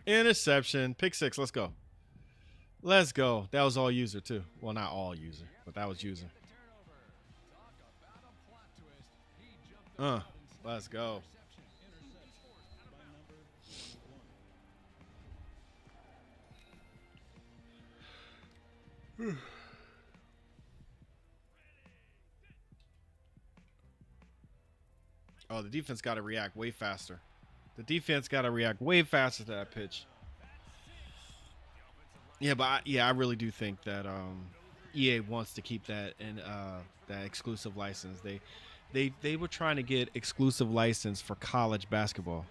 Interception, pick six. Let's go. Let's go. That was all user too. Well, not all user, but that was user. Uh, let's go. Oh, the defense got to react way faster. The defense got to react way faster to that pitch. Yeah, but I really do think that EA wants to keep that and that exclusive license. They were trying to get exclusive license for college basketball.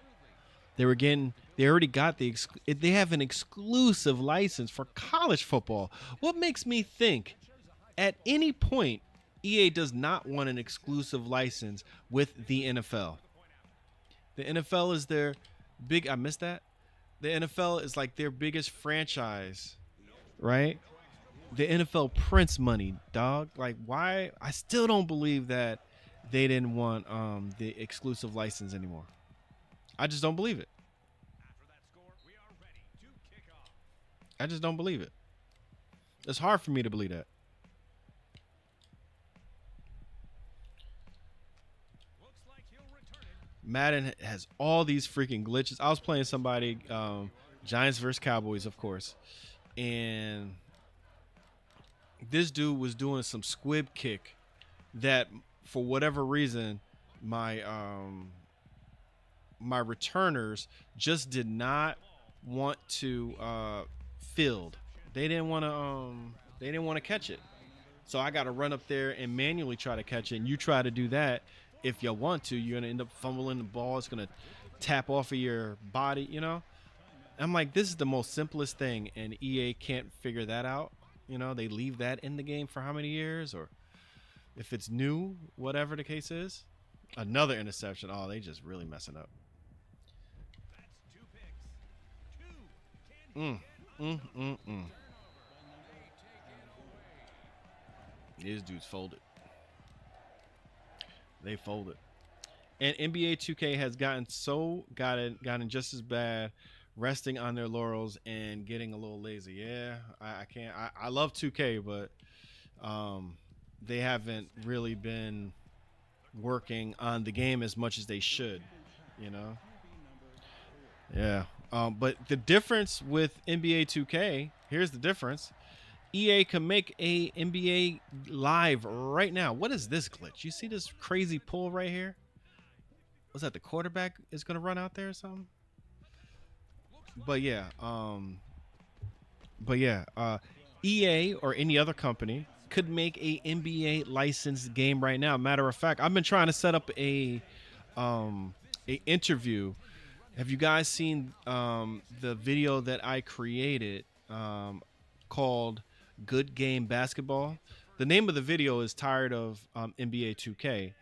They already got they have an exclusive license for college football. What makes me think at any point EA does not want an exclusive license with the NFL? The NFL is their big. I missed that. The NFL is like their biggest franchise, right? The NFL prints money, dog. Like, why? I still don't believe that they didn't want the exclusive license anymore. I just don't believe it. I just don't believe it. It's hard for me to believe that. Madden has all these freaking glitches. I was playing somebody, Giants versus Cowboys, of course, and this dude was doing some squib kick that, for whatever reason, my returners just did not want to field. They didn't want to catch it. So I got to run up there and manually try to catch it. And you try to do that, if you want to, you're gonna end up fumbling the ball. It's gonna tap off of your body, you know. I'm like, this is the most simplest thing, and EA can't figure that out. You know, they leave that in the game for how many years, or if it's new, whatever the case is. Another interception. Oh, they just really messing up. Mm, mm, mm, mm. These dudes folded. They folded. And NBA 2K has gotten just as bad, resting on their laurels and getting a little lazy. Yeah, I can't. I love 2K, but they haven't really been working on the game as much as they should. You know. Yeah. But the difference with NBA 2K, here's the difference. EA can make a NBA live right now. What is this glitch? You see this crazy pull right here? Was that the quarterback is going to run out there or something? But yeah, EA or any other company could make a NBA licensed game right now. Matter of fact, I've been trying to set up a interview. Have you guys seen the video that I created called Good Game Basketball? The name of the video is Tired of NBA 2K.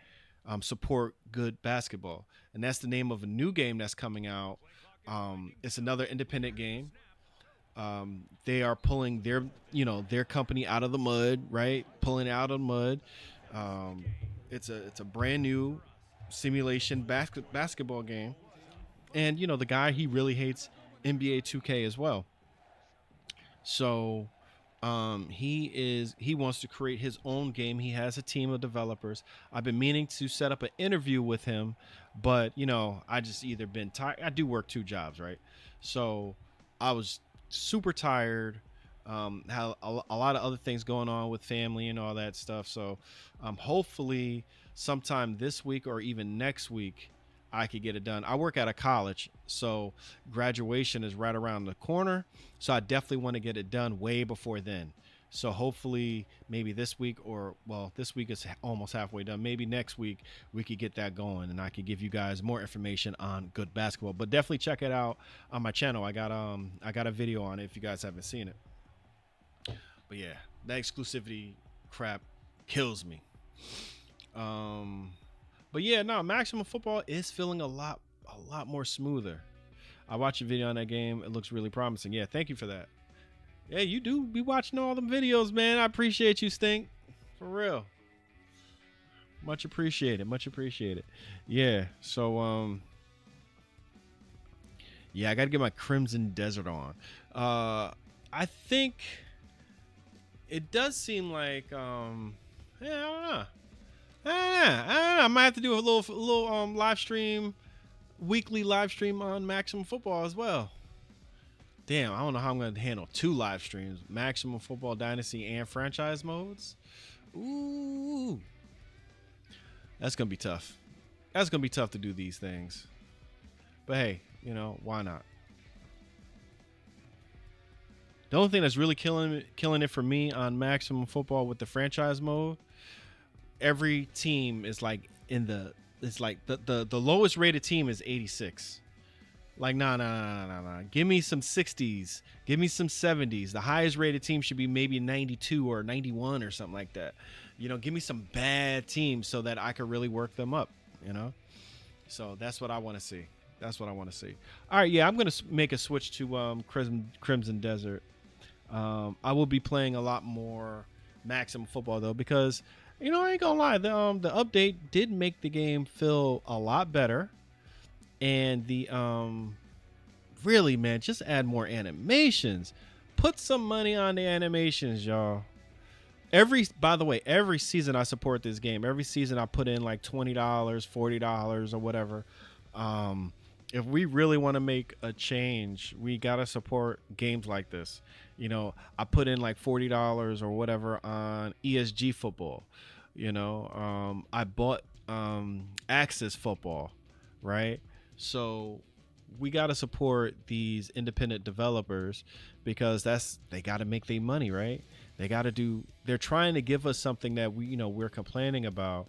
Support good basketball, and that's the name of a new game that's coming out. It's another independent game. They are pulling their company out of the mud, right? Pulling it out of the mud. It's a brand new simulation basketball game, and the guy, he really hates NBA 2K as well. So He wants to create his own game. He has a team of developers. I've been meaning to set up an interview with him, but I just either been tired. I do work two jobs, right? So I was super tired. Had a lot of other things going on with family and all that stuff. So hopefully sometime this week or even next week I could get it done. I work at a college, so graduation is right around the corner. So I definitely want to get it done way before then. So hopefully maybe this week, or well, this week is almost halfway done. Maybe next week we could get that going and I could give you guys more information on good basketball. But definitely check it out on my channel. I got a video on it if you guys haven't seen it. But yeah, that exclusivity crap kills me. But yeah, no, Maximum Football is feeling a lot more smoother. I watched a video on that game. It looks really promising. Yeah, thank you for that. Yeah, you do be watching all them videos, man. I appreciate you, Stink. For real. Much appreciated. Much appreciated. Yeah, so yeah, I got to get my Crimson Desert on. I think it does seem like yeah, I don't know. I might have to do a little live stream, weekly live stream on Maximum Football as well. Damn, I don't know how I'm going to handle 2 live streams: Maximum Football Dynasty and franchise modes. Ooh, that's gonna be tough. That's gonna be tough to do these things. But hey, why not? The only thing that's really killing it for me on Maximum Football with the franchise mode, every team is like the lowest rated team is 86. Like, nah. Give me some 60s. Give me some 70s. The highest rated team should be maybe 92 or 91 or something like that. Give me some bad teams so that I could really work them up, So that's what I want to see. That's what I want to see. All right, yeah, I'm going to make a switch to Crimson Desert. I will be playing a lot more Maximum Football, though, because, I ain't going to lie. The update did make the game feel a lot better. And the really, man, just add more animations. Put some money on the animations, y'all. By the way, every season I support this game. Every season I put in like $20, $40 or whatever. If we really want to make a change, we gotta support games like this. I put in like $40 or whatever on ESG football. I bought Access Football, right? So we got to support these independent developers because they got to make their money, right? They're trying to give us something that we're complaining about.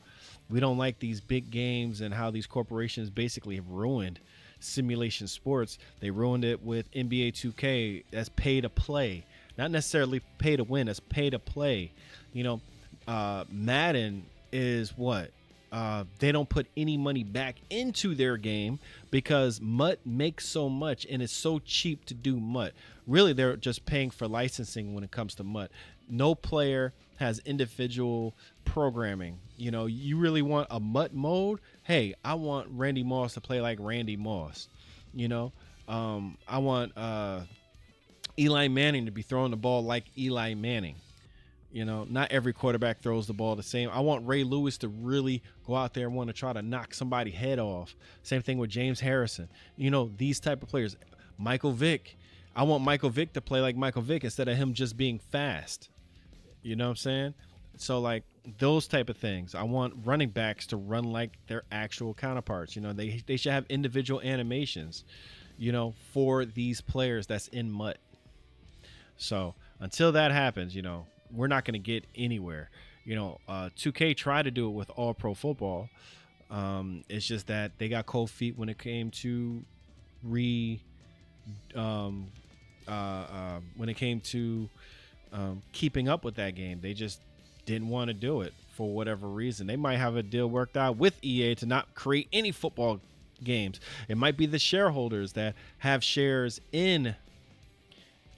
We don't like these big games and how these corporations basically have ruined simulation sports. They ruined it with NBA 2K. That's pay to play, not necessarily pay to win. That's pay to play. Madden is what? They don't put any money back into their game because MUT makes so much and it's so cheap to do MUT. Really, they're just paying for licensing when it comes to MUT. No player has individual programming. You really want a MUT mode? Hey, I want Randy Moss to play like Randy Moss. I want Eli Manning to be throwing the ball like Eli Manning. Not every quarterback throws the ball the same. I want Ray Lewis to really go out there and want to try to knock somebody's head off. Same thing with James Harrison. These type of players. Michael Vick. I want Michael Vick to play like Michael Vick instead of him just being fast. You know what I'm saying? So like those type of things. I want running backs to run like their actual counterparts. They should have individual animations, for these players that's in MUT. So until that happens, we're not going to get anywhere. 2K tried to do it with All Pro Football. It's just that they got cold feet when it came to keeping up with that game. They just didn't want to do it for whatever reason. They might have a deal worked out with EA to not create any football games. It might be the shareholders that have shares in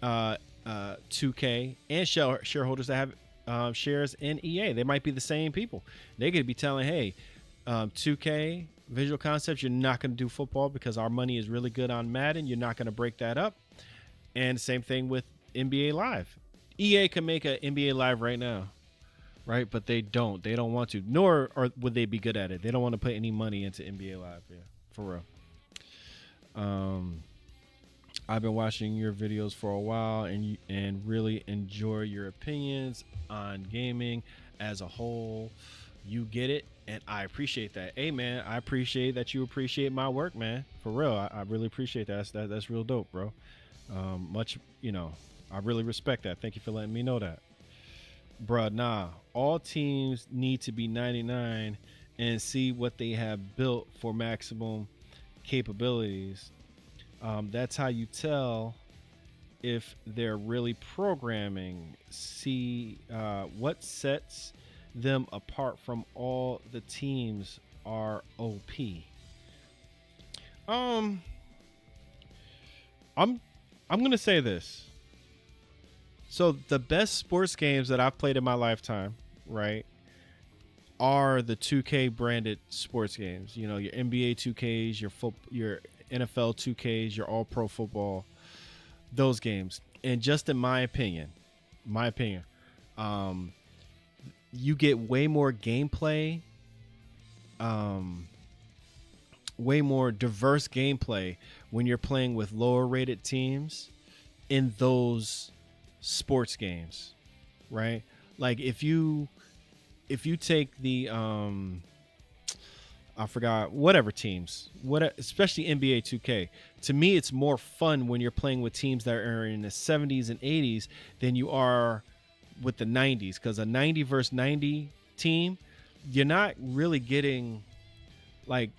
2K and shareholders that have shares in EA. They might be the same people. They could be telling, hey, 2K, Visual Concepts, you're not going to do football because our money is really good on Madden. You're not going to break that up. And same thing with NBA Live. EA can make an NBA Live right now, right? But they don't. They don't want to. Nor or would they be good at it. They don't want to put any money into NBA Live. Yeah, for real. Um, I've been watching your videos for a while and really enjoy your opinions on gaming as a whole. You get it, and I appreciate that. Hey man, I appreciate that you appreciate my work, man. For real, I really appreciate that. That's real dope, bro. Much, I really respect that. Thank you for letting me know that, bruh. Nah, all teams need to be 99 and see what they have built for maximum capabilities. That's how you tell if they're really programming. See what sets them apart from all the teams are OP. Um, I'm I'm gonna say this. So the best sports games that I've played in my lifetime, right, are the 2K branded sports games. You know, your NBA 2Ks, your NFL 2Ks, your All Pro Football, those games. And just in my opinion, um, you get way more gameplay, um, way more diverse gameplay when you're playing with lower rated teams in those sports games, right? Like if you take the I forgot whatever teams, especially NBA 2K. To me, it's more fun when you're playing with teams that are in the 70s and 80s than you are with the 90s, because a 90 versus 90 team, you're not really getting like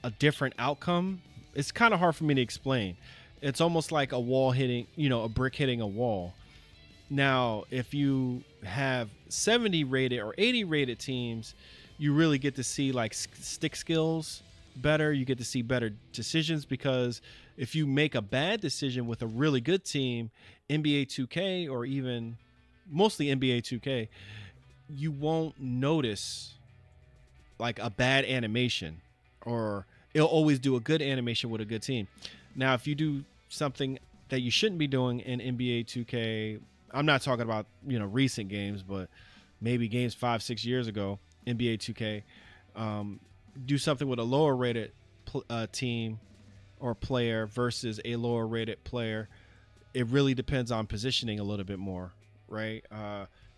a different outcome. It's kind of hard for me to explain. It's almost like a wall hitting, a brick hitting a wall. Now, if you have 70 rated or 80 rated teams, you really get to see like stick skills better. You get to see better decisions, because if you make a bad decision with a really good team, NBA 2K or even mostly NBA 2K, you won't notice like a bad animation, or it'll always do a good animation with a good team. Now, if you do something that you shouldn't be doing in NBA 2K, I'm not talking about, recent games, but maybe games 5-6 years ago, NBA 2K, do something with a lower rated team or player versus a lower rated player. It really depends on positioning a little bit more, right?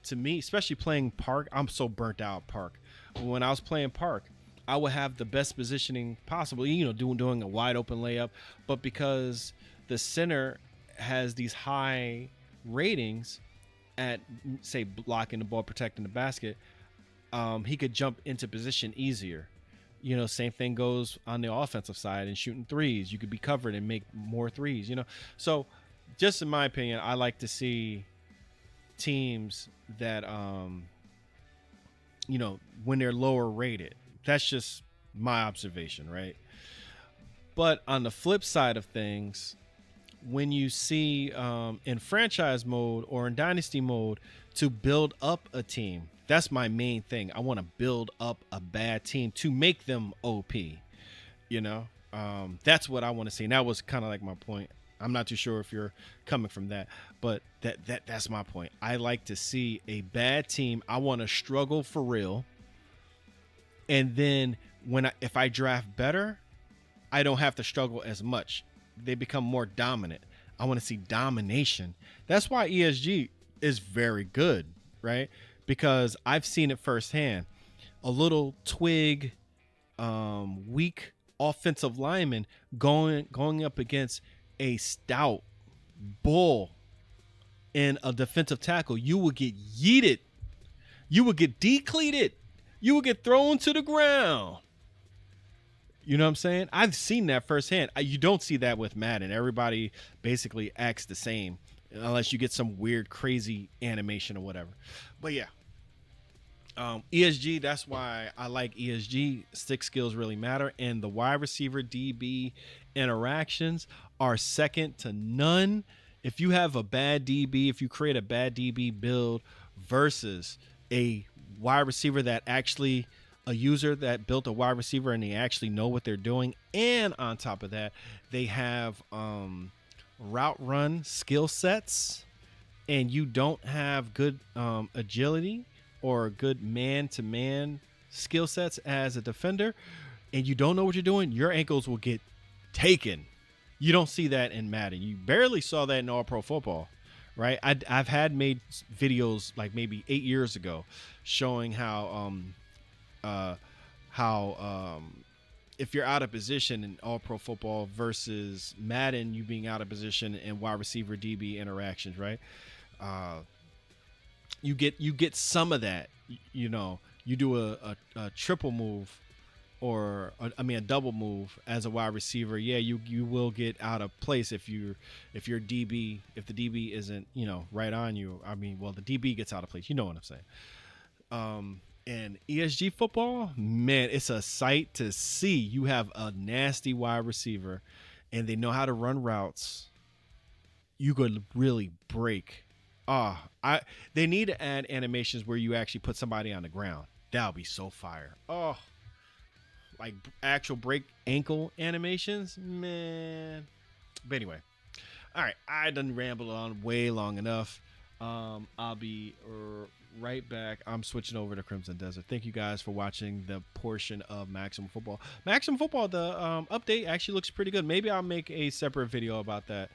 To me, especially playing Park, I'm so burnt out Park. When I was playing Park, I would have the best positioning possible, doing a wide open layup, but because the center has these high ratings at, say, blocking the ball, protecting the basket, he could jump into position easier. Same thing goes on the offensive side and shooting threes. You could be covered and make more threes, So just in my opinion, I like to see teams that, when they're lower rated. That's just my observation, right? But on the flip side of things, when you see in franchise mode or in dynasty mode to build up a team, that's my main thing. I want to build up a bad team to make them OP. That's what I want to see. And that was kind of like my point. I'm not too sure if you're coming from that, but that's my point. I like to see a bad team. I want to struggle for real. And then if I draft better, I don't have to struggle as much. They become more dominant. I want to see domination. That's why ESG is very good, right? Because I've seen it firsthand. A little twig, weak offensive lineman going up against a stout bull in a defensive tackle, you will get yeeted. You will get decleated. You will get thrown to the ground. You know what I'm saying? I've seen that firsthand. You don't see that with Madden. Everybody basically acts the same unless you get some weird, crazy animation or whatever. But yeah, ESG, that's why I like ESG. Stick skills really matter. And the wide receiver DB interactions are second to none. If you have a bad DB, if you create a bad DB build versus a wide receiver that actually, a user that built a wide receiver and they actually know what they're doing, and on top of that they have route run skill sets, and you don't have good agility or good man-to-man skill sets as a defender, and you don't know what you're doing, your ankles will get taken. You don't see that in Madden. You barely saw that in All Pro Football, right? I've had made videos like maybe 8 years ago showing uh, how if you're out of position in All Pro Football versus Madden, you being out of position in wide receiver DB interactions, right? Uh, you get some of that. You know, you do a triple move or I mean a double move as a wide receiver. Yeah, you will get out of place if your DB, if the DB isn't, you know, right on you. I mean, well, the DB gets out of place. You know what I'm saying? And ESG football, man, it's a sight to see. You have a nasty wide receiver, and they know how to run routes. You could really break. They need to add animations where you actually put somebody on the ground. That would be so fire. Oh, like actual break ankle animations, man. But anyway, all right, I done rambled on way long enough. I'll be right back. I'm switching over to Crimson Desert. Thank you guys for watching the portion of Maximum Football. Maximum Football, the update actually looks pretty good. Maybe I'll make a separate video about that,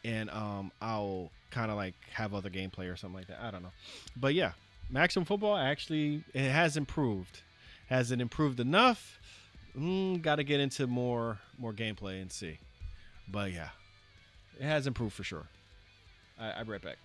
and I'll kind of like have other gameplay or something like that. I don't know, but yeah, Maximum Football actually it has improved. Has it improved enough? Got to get into more gameplay and see. But yeah, it has improved for sure. I'll be right back.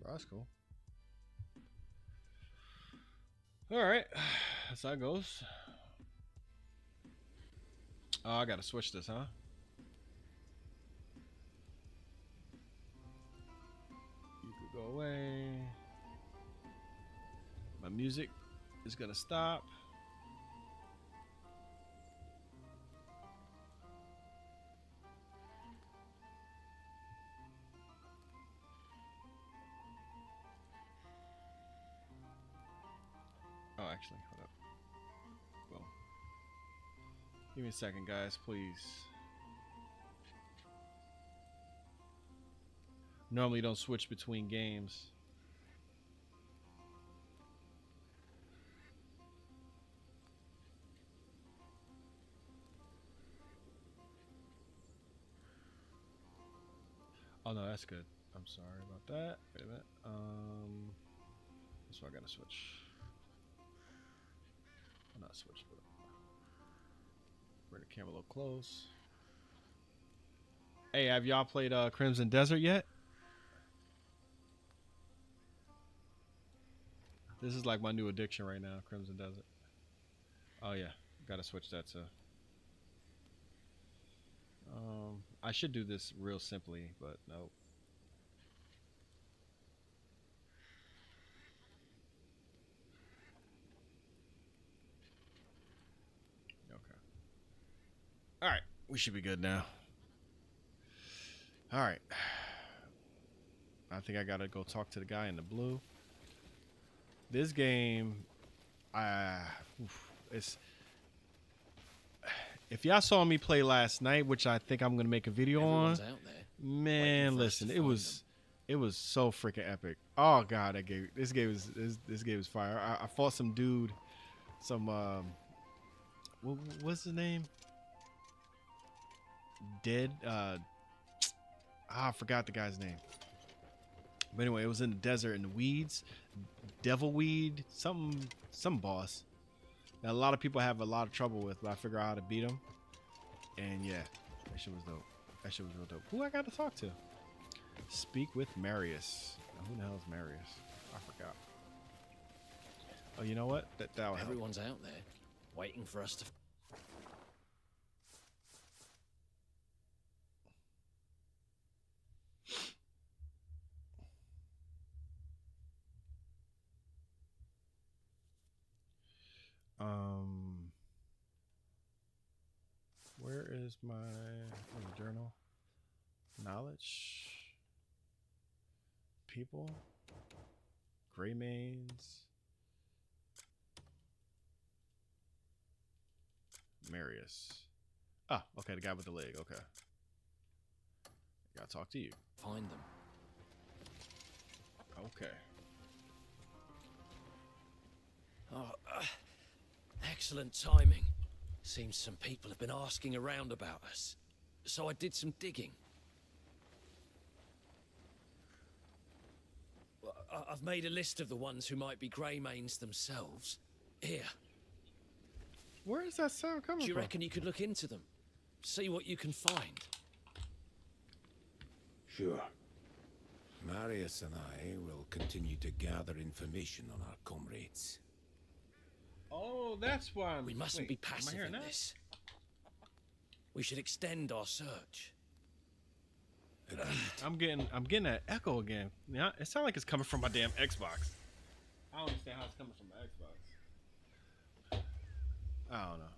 Oh, that's cool. All right, that's how it goes. Oh, I gotta switch this, huh? You could go away. My music is gonna stop. Oh, actually, hold up. Well, give me a second, guys, please. Normally, don't switch between games. Oh no, that's good. I'm sorry about that. Wait a minute. So I gotta switch. I'm not switch, but bring the camera a little close. Hey, have y'all played Crimson Desert yet? This is like my new addiction right now, Crimson Desert. Oh yeah, gotta switch that to. I should do this real simply, but nope. Okay. All right, we should be good now. All right. I think I gotta go talk to the guy in the blue. This game, it's if y'all saw me play last night, which I think I'm gonna make a video Everyone's on. out there. Man, listen, it was so freaking epic. Oh god, this game was fire. I fought some dude, some what's his name? Dead. I forgot the guy's name. But anyway, it was in the desert in the weeds, devil weed, some boss that a lot of people have a lot of trouble with, but I figure out how to beat him. And yeah, that shit was dope. That shit was real dope. Who I got to talk to? Speak with Marius. Now, who the hell is Marius? I forgot. Oh, you know what? That will help. Everyone's out there, waiting for us to. is my journal? Knowledge. People. Greymanes. Marius. Ah, okay, the guy with the leg. Okay. Gotta talk to you. Find them. Okay. Oh, excellent timing. Seems some people have been asking around about us. So I did some digging. I've made a list of the ones who might be Greymanes themselves. Here. Where is that sound coming Do you from? reckon you could look into them? See what you can find? Sure. Marius and I will continue to gather information on our comrades. Oh, that's why We mustn't be passive in this. We should extend our search. I'm getting that echo again. Yeah, it sounds like it's coming from my damn Xbox. I don't understand how it's coming from my Xbox. I don't know.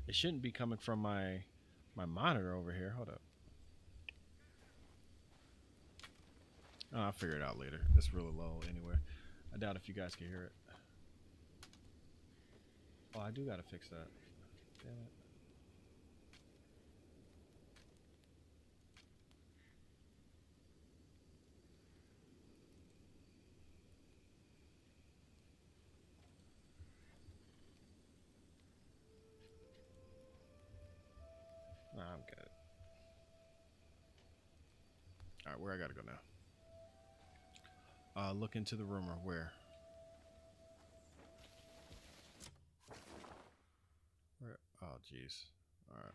It shouldn't be coming from my monitor over here. Hold up. Oh, I'll figure it out later. It's really low anyway. I doubt if you guys can hear it. Oh, I do gotta fix that. Damn it. Nah, I'm good. Alright, where I gotta go now? Look into the rumor. Where? Where? Oh, jeez. Alright.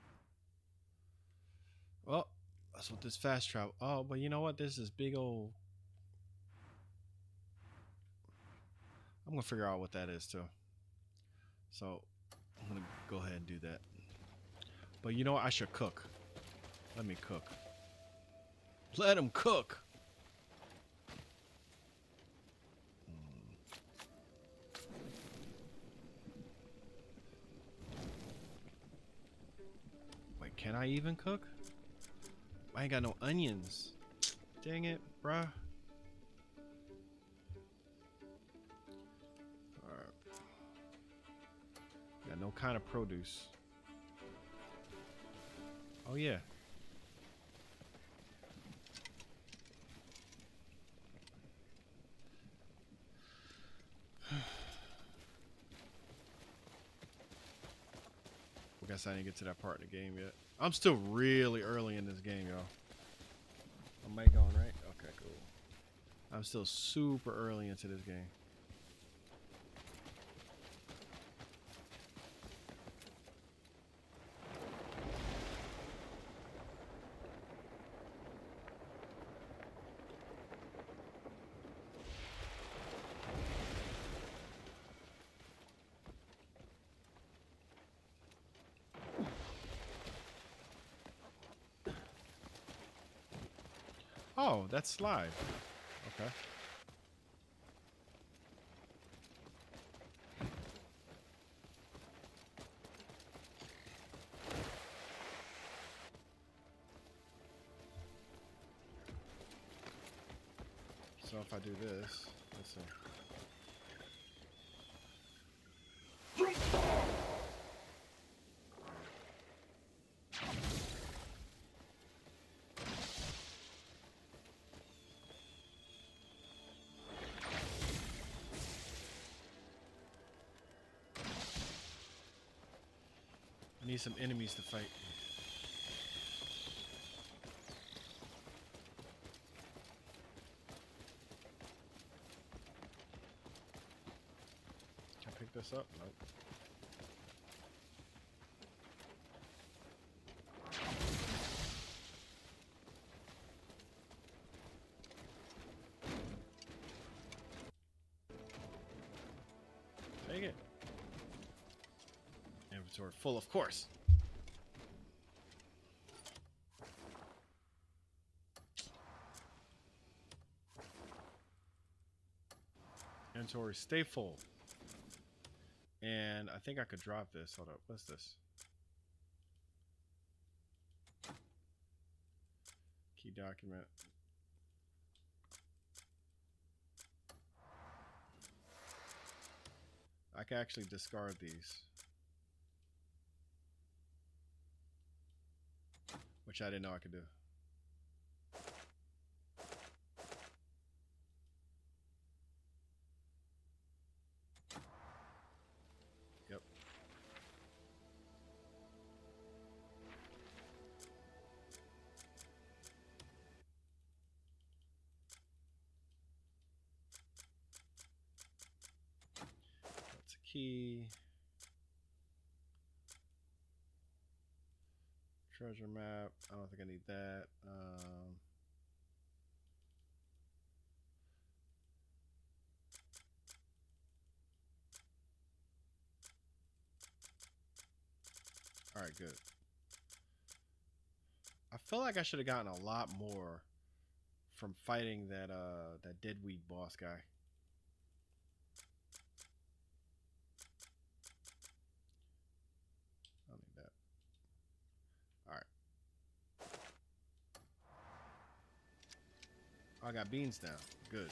Well, that's what this fast travel. Oh, but you know what? This is big old. I'm gonna figure out what that is too. So I'm gonna go ahead and do that. But you know what? I should cook. Let me cook. Let him cook. Wait, can I even cook? I ain't got no onions. Dang it, bruh. Alright. Got no kind of produce. Oh yeah. I guess I didn't get to that part of the game yet. I'm still really early in this game, y'all. I'm mic on, right? Okay, cool. I'm still super early into this game. Oh, that's slide. Okay. So if I do this, let's see. I need some enemies to fight. Can I pick this up? Nope. Take it. Inventory full, of course. Inventory stay full. And I think I could drop this. Hold up. What's this? Wiki document. I can actually discard these, which I didn't know I could do. Yep. That's a key. Treasure map. I don't think I need that. All right, good. I feel like I should have gotten a lot more from fighting that that deadweed boss guy. I don't need that. All right. I got beans now. Good.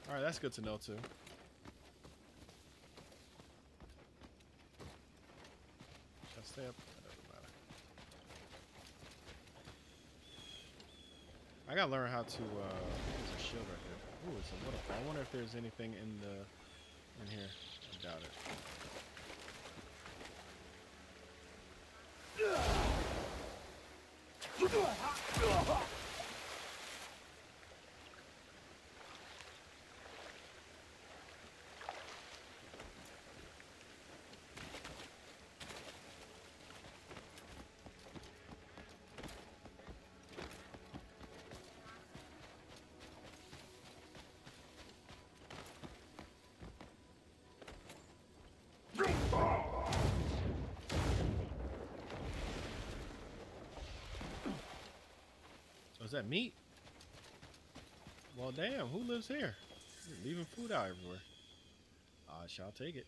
All right, that's good to know too. Should I stay up? That doesn't matter. I gotta learn how to. There's a shield right there. Ooh, it's a waterfall. I wonder if there's anything in here. I doubt it. Oh, is that meat? Well, damn, who lives here? You're leaving food out everywhere. I shall take it.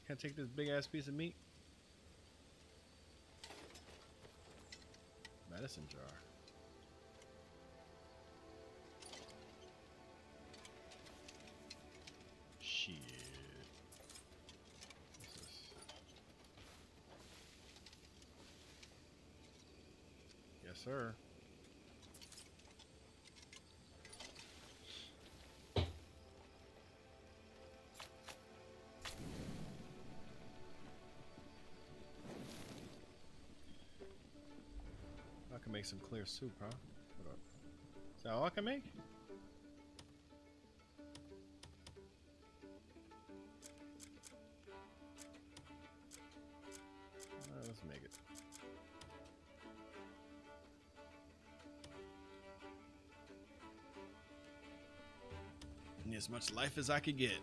Can I take this big ass piece of meat? Medicine jar. Shit. What's this? Yes, sir. I can make some clear soup, huh? Hold up. Is that all I can make? Let's make it. As much life as I could get.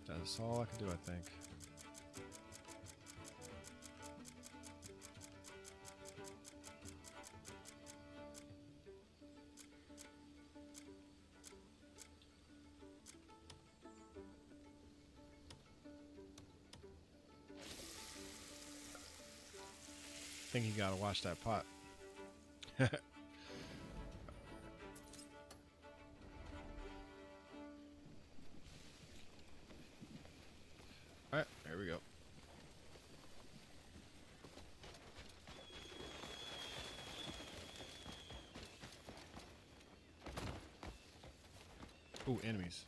That's all I can do, I think. I think you gotta watch that pot. Alright, there we go. Ooh, enemies.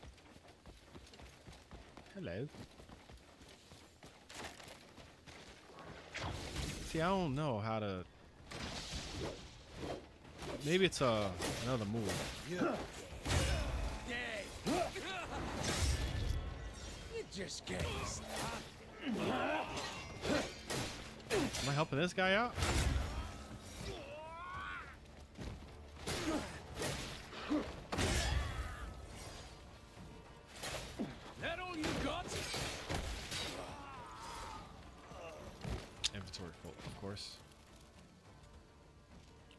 Hello. See, I don't know how to. Maybe it's another move. You just get Am I helping this guy out? that all you got? Inventory full, of course.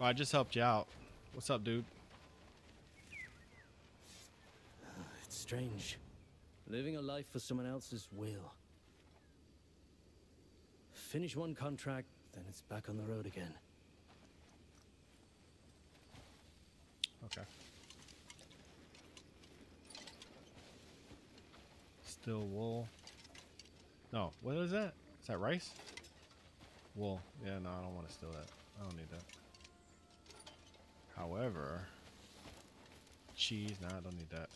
Oh, I just helped you out. What's up, dude? It's strange. Living a life for someone else's will. Finish one contract, then it's back on the road again. Okay. Still wool. No, what is that? Is that rice? Wool. Yeah, no, I don't want to steal that. I don't need that. However, cheese. Nah, I don't need that.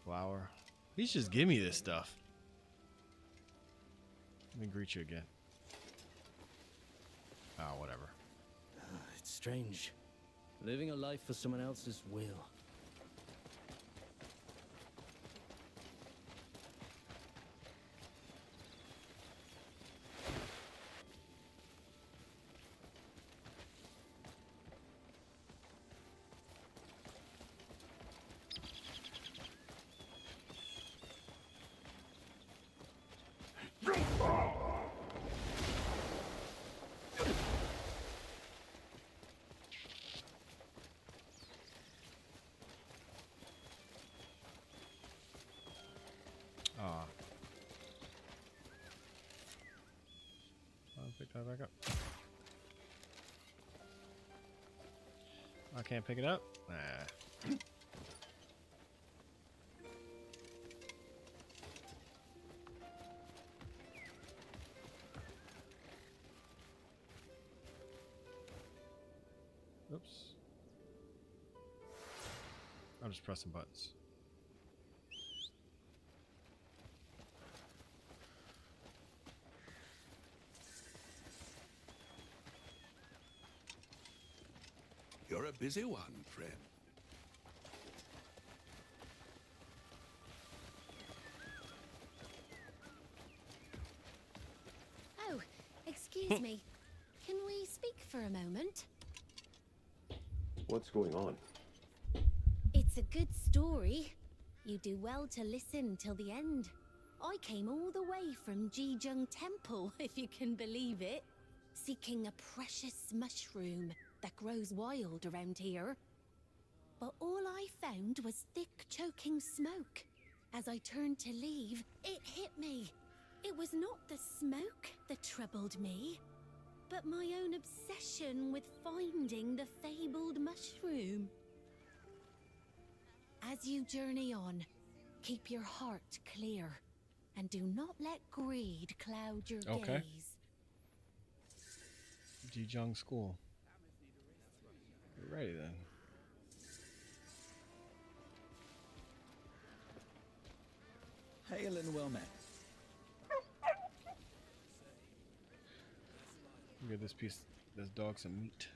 Flour. Please just give me this stuff. Let me greet you again. Ah, whatever. It's strange. Living a life for someone else's will. Ah. I'll pick that back up. I can't pick it up? Nah. Oops. I'm just pressing buttons. You're a busy one, friend. Oh, excuse me. Can we speak for a moment? What's going on? It's a good story. You do well to listen till the end. I came all the way from Jijung Temple, if you can believe it, seeking a precious mushroom that grows wild around here. But all I found was thick, choking smoke. As I turned to leave, it hit me. It was not the smoke that troubled me, but my own obsession with finding the fabled mushroom. As you journey on, keep your heart clear, and do not let greed cloud your Okay. gaze. Jijung School. Ready then. Hail and well met. Give this dog some meat.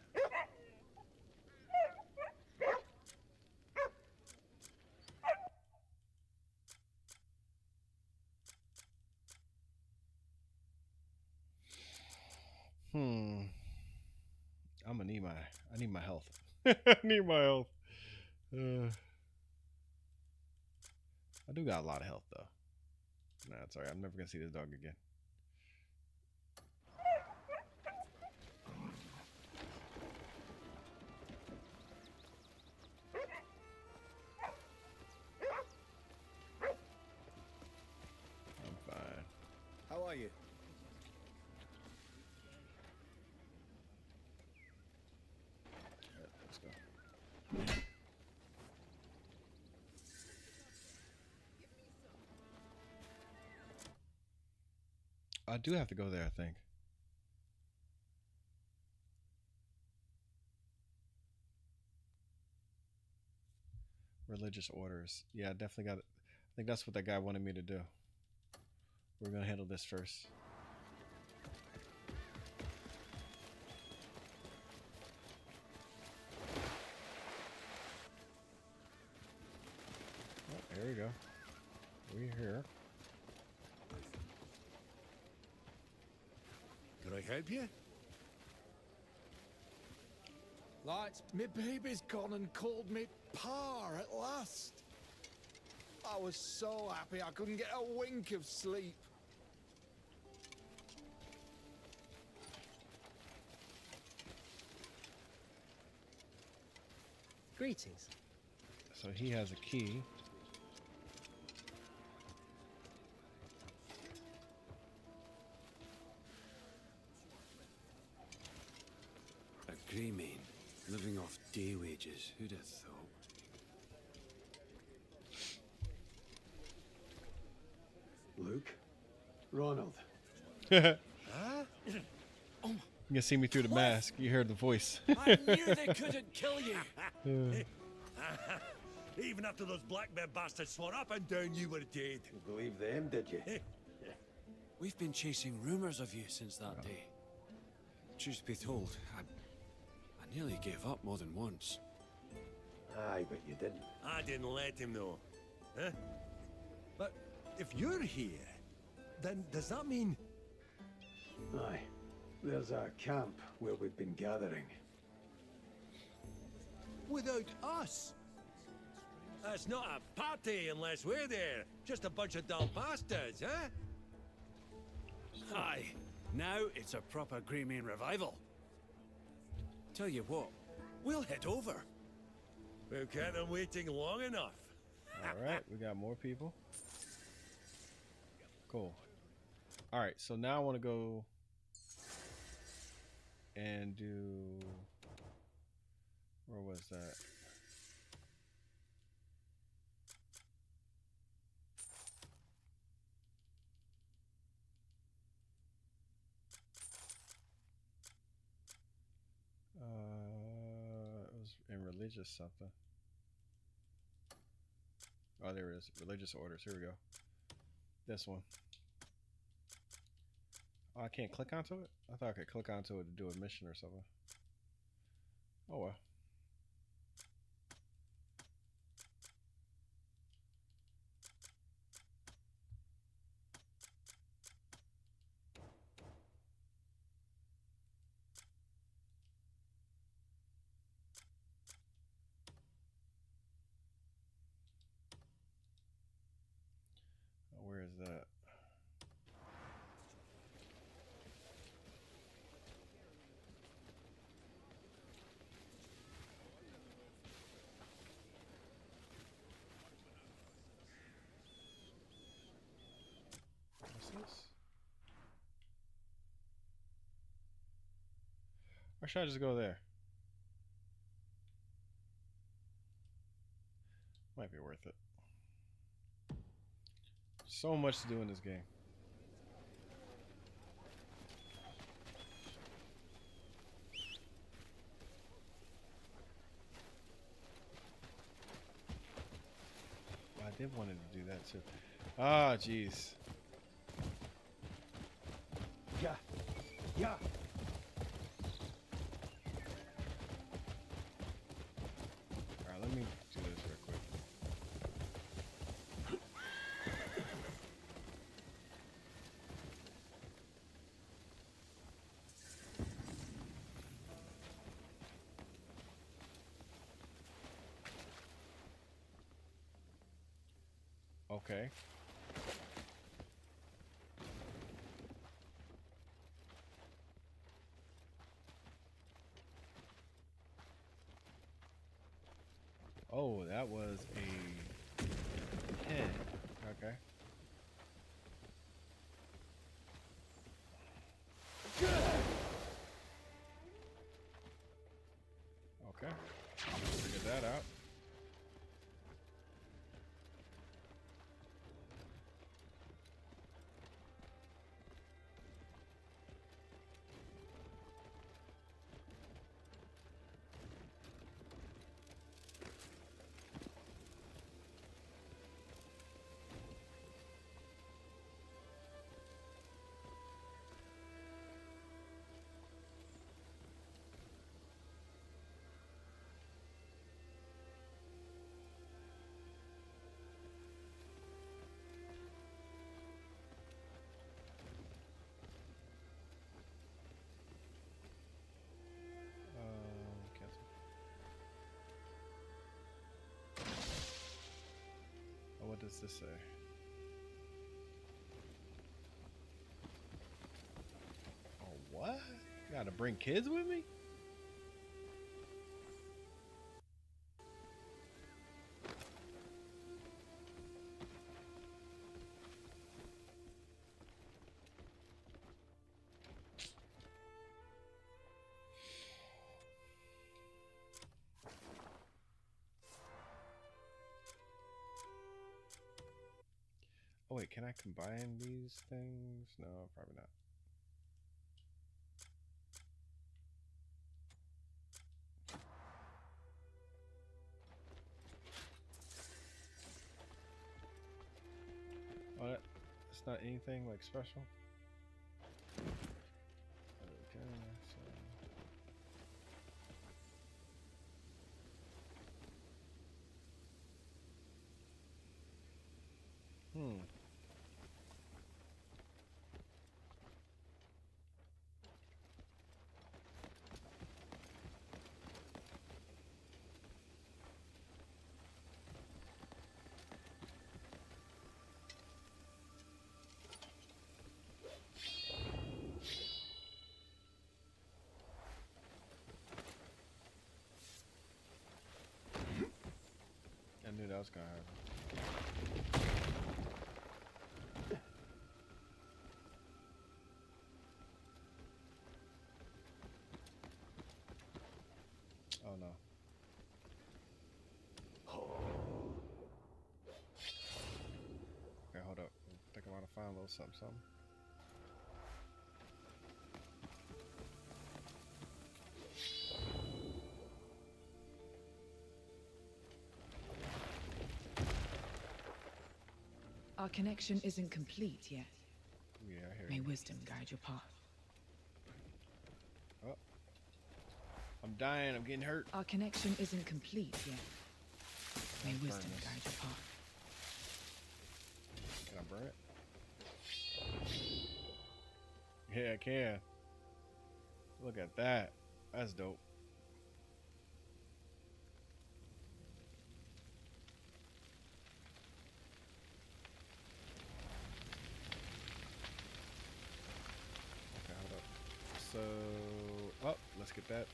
I need my health. I need my health. I do got a lot of health though. Nah, it's alright. I'm never gonna see this dog again. I'm fine. How are you? Alright, let's go. I do have to go there, I think. Religious orders. Yeah, I definitely got it. I think that's what that guy wanted me to do. We're gonna handle this first. we're here. Can I help you? Lads, me baby's gone and called me Pa at last. I was so happy I couldn't get a wink of sleep. Greetings. So he has a key. A grey man, living off day wages. Who'd have thought? Luke? Ronald? You can see me through the mask. You heard the voice. I knew they couldn't kill you. Even after those Blackbeard bastards swore up and down, you were dead. You believe them, did you? We've been chasing rumours of you since that day. Truth be told, I nearly gave up more than once. Aye, but you didn't. I didn't let him know. Huh? But if you're here, then does that mean... Aye. There's a camp where we've been gathering. without us? That's not a party unless we're there. Just a bunch of dull bastards, huh? Aye. Now it's a proper Greymane revival. Tell you what, we'll head over. We've kept them waiting long enough. All right, we got more people. Cool. All right, so now I want to go and do. Where was that? It was in religious something. Oh, there it is. Religious orders. Here we go. This one. Oh, I can't click onto it? I thought I could click onto it to do a mission or something. Oh well. Where is that? What's this? Or should I just go there? Might be worth it. So much to do in this game. I did want to do that too. Ah, jeez. Yeah. Yeah. All right, let me do this real quick. Okay. Oh, that was a head. Okay. Okay. Figure that out. What's this say? Oh, what? Gotta bring kids with me? Oh wait, can I combine these things? No, probably not. Oh, it's not anything like special. Okay, so I knew that was gonna happen. Oh no. Okay, hold up. I think I want to find a little something. Our connection isn't complete yet. Yeah, I hear May you. wisdom guide your path. Oh. I'm dying. I'm getting hurt. Our connection isn't complete yet. May Let's burn wisdom this. guide your path. Can I burn it? Yeah, I can. Look at that. That's dope. Okay, hold up. So, oh, let's get that.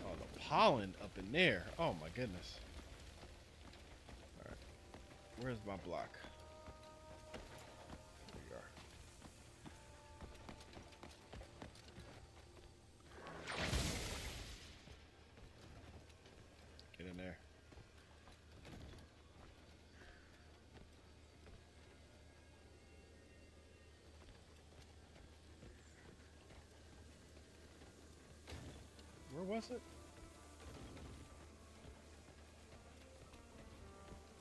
Oh, the pollen up in there. Oh my goodness. All right. Where's my block? There you are. Get in there. Where was it?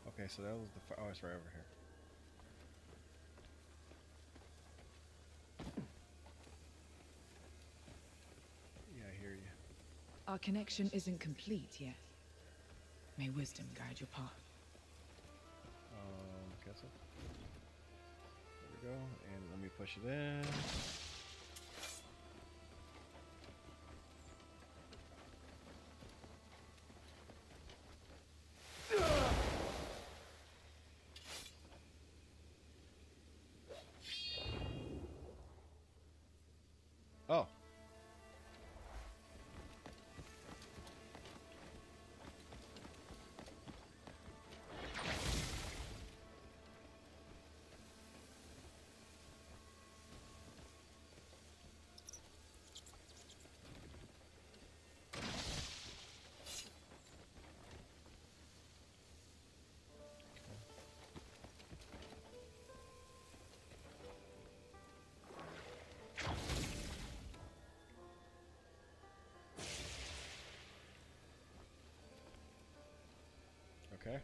Okay, so that was the. Oh, it's right over here. Yeah, I hear you. Our connection isn't complete yet. May wisdom guide your path. Guess it. There we go. And let me push it in. Oh. Okay.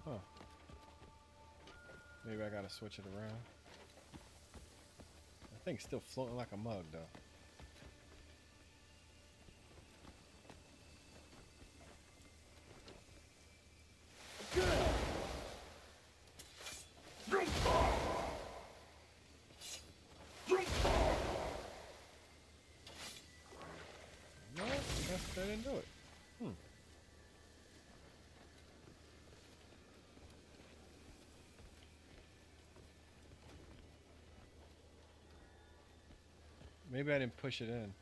Huh. Maybe I gotta switch it around. That thing's still floating like a mug, though. Maybe I didn't push it in.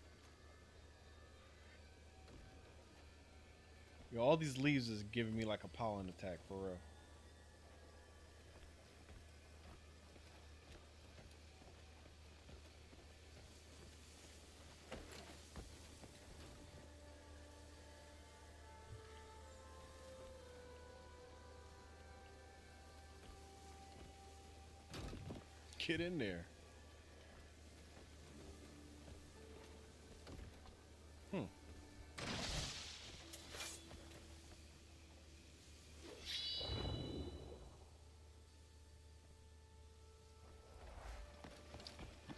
Yo, all these leaves is giving me like a pollen attack for real. Get in there.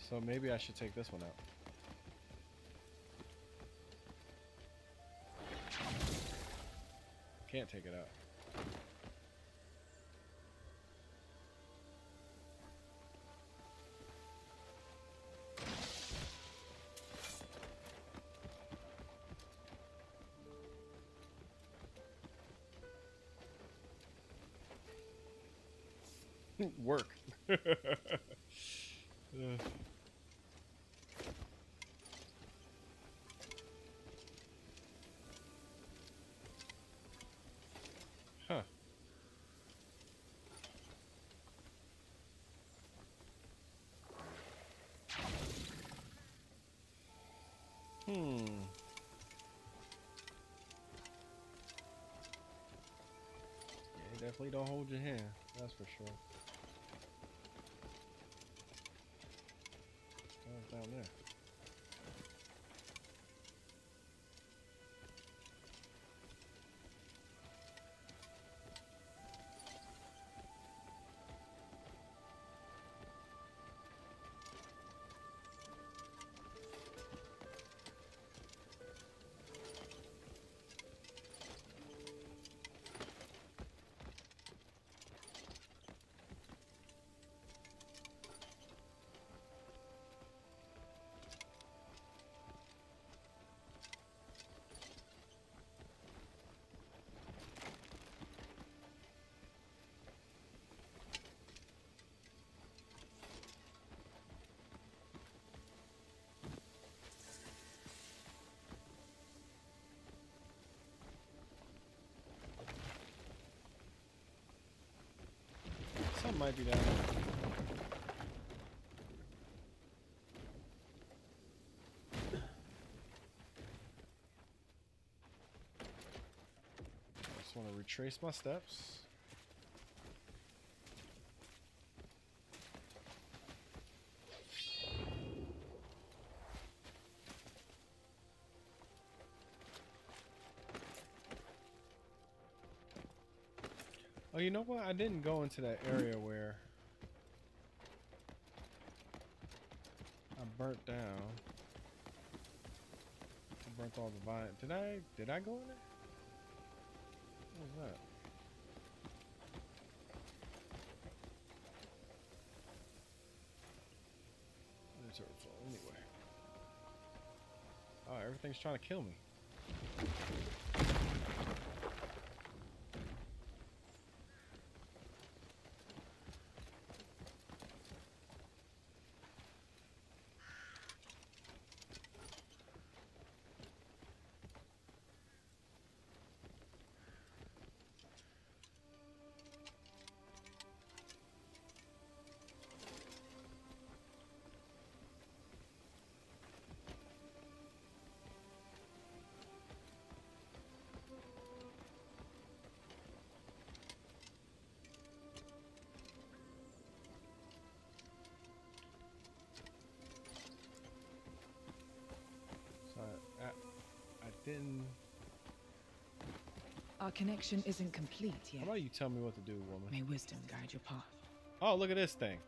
So maybe I should take this one out. Can't take it out. Work. Huh. Yeah, definitely don't hold your hand. That's for sure. Oh, down there. Something might be down there. Just want to retrace my steps. Oh, you know what? I didn't go into that area where I burnt down. I burnt all the vine. Did I go in there? What was that? Anyway. Oh, everything's trying to kill me. Didn't. Our connection isn't complete yet. How about you tell me what to do, woman? May wisdom guide your path. Oh, look at this thing.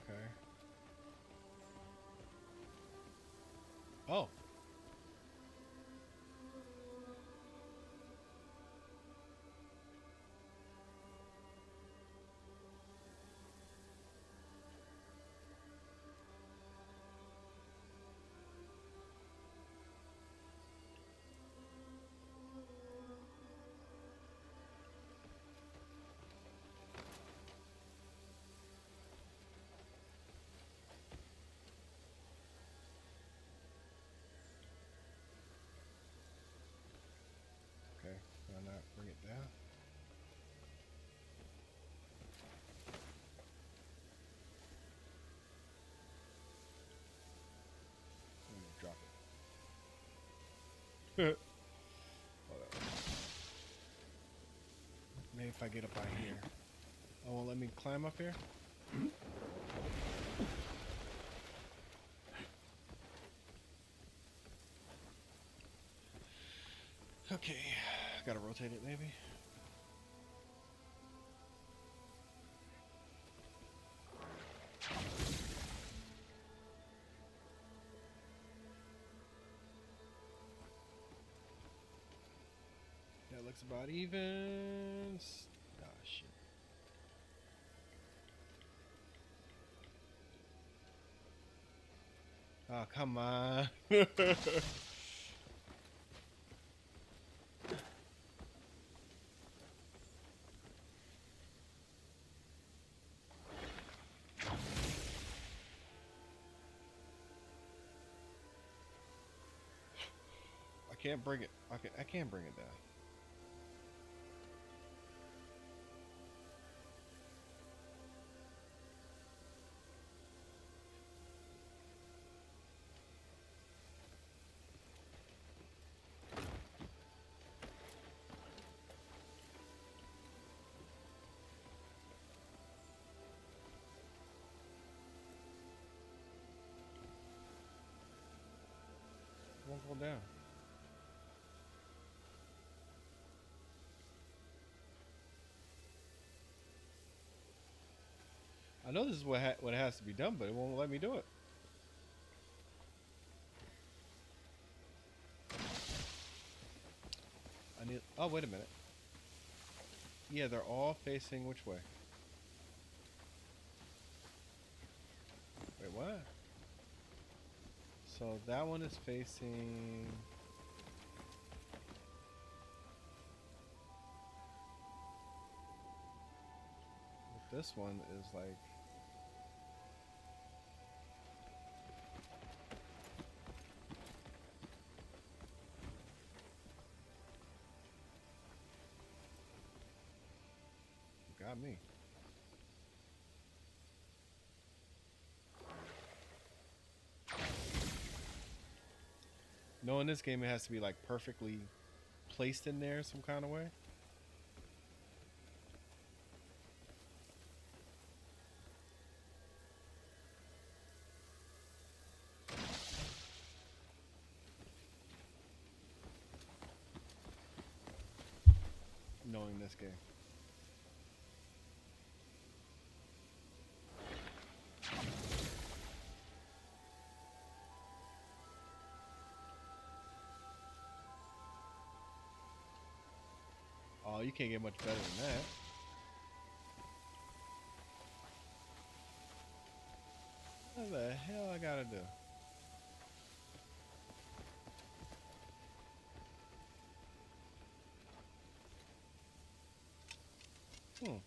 Okay. Oh. Maybe if I get up out here. Oh, won't let me climb up here? Okay, gotta rotate it maybe. That looks about even. Ah, shit. Oh, come on. I can't bring it. I can't bring it down. It won't go down. I know this is what has to be done, but it won't let me do it. I need. Oh, wait a minute. Yeah, they're all facing which way? Wait, what? So that one is facing. This one is like. Got me. No, in this game it has to be like perfectly placed in there some kind of way. Knowing this game. Oh, you can't get much better than that. What the hell I gotta do? Hmm.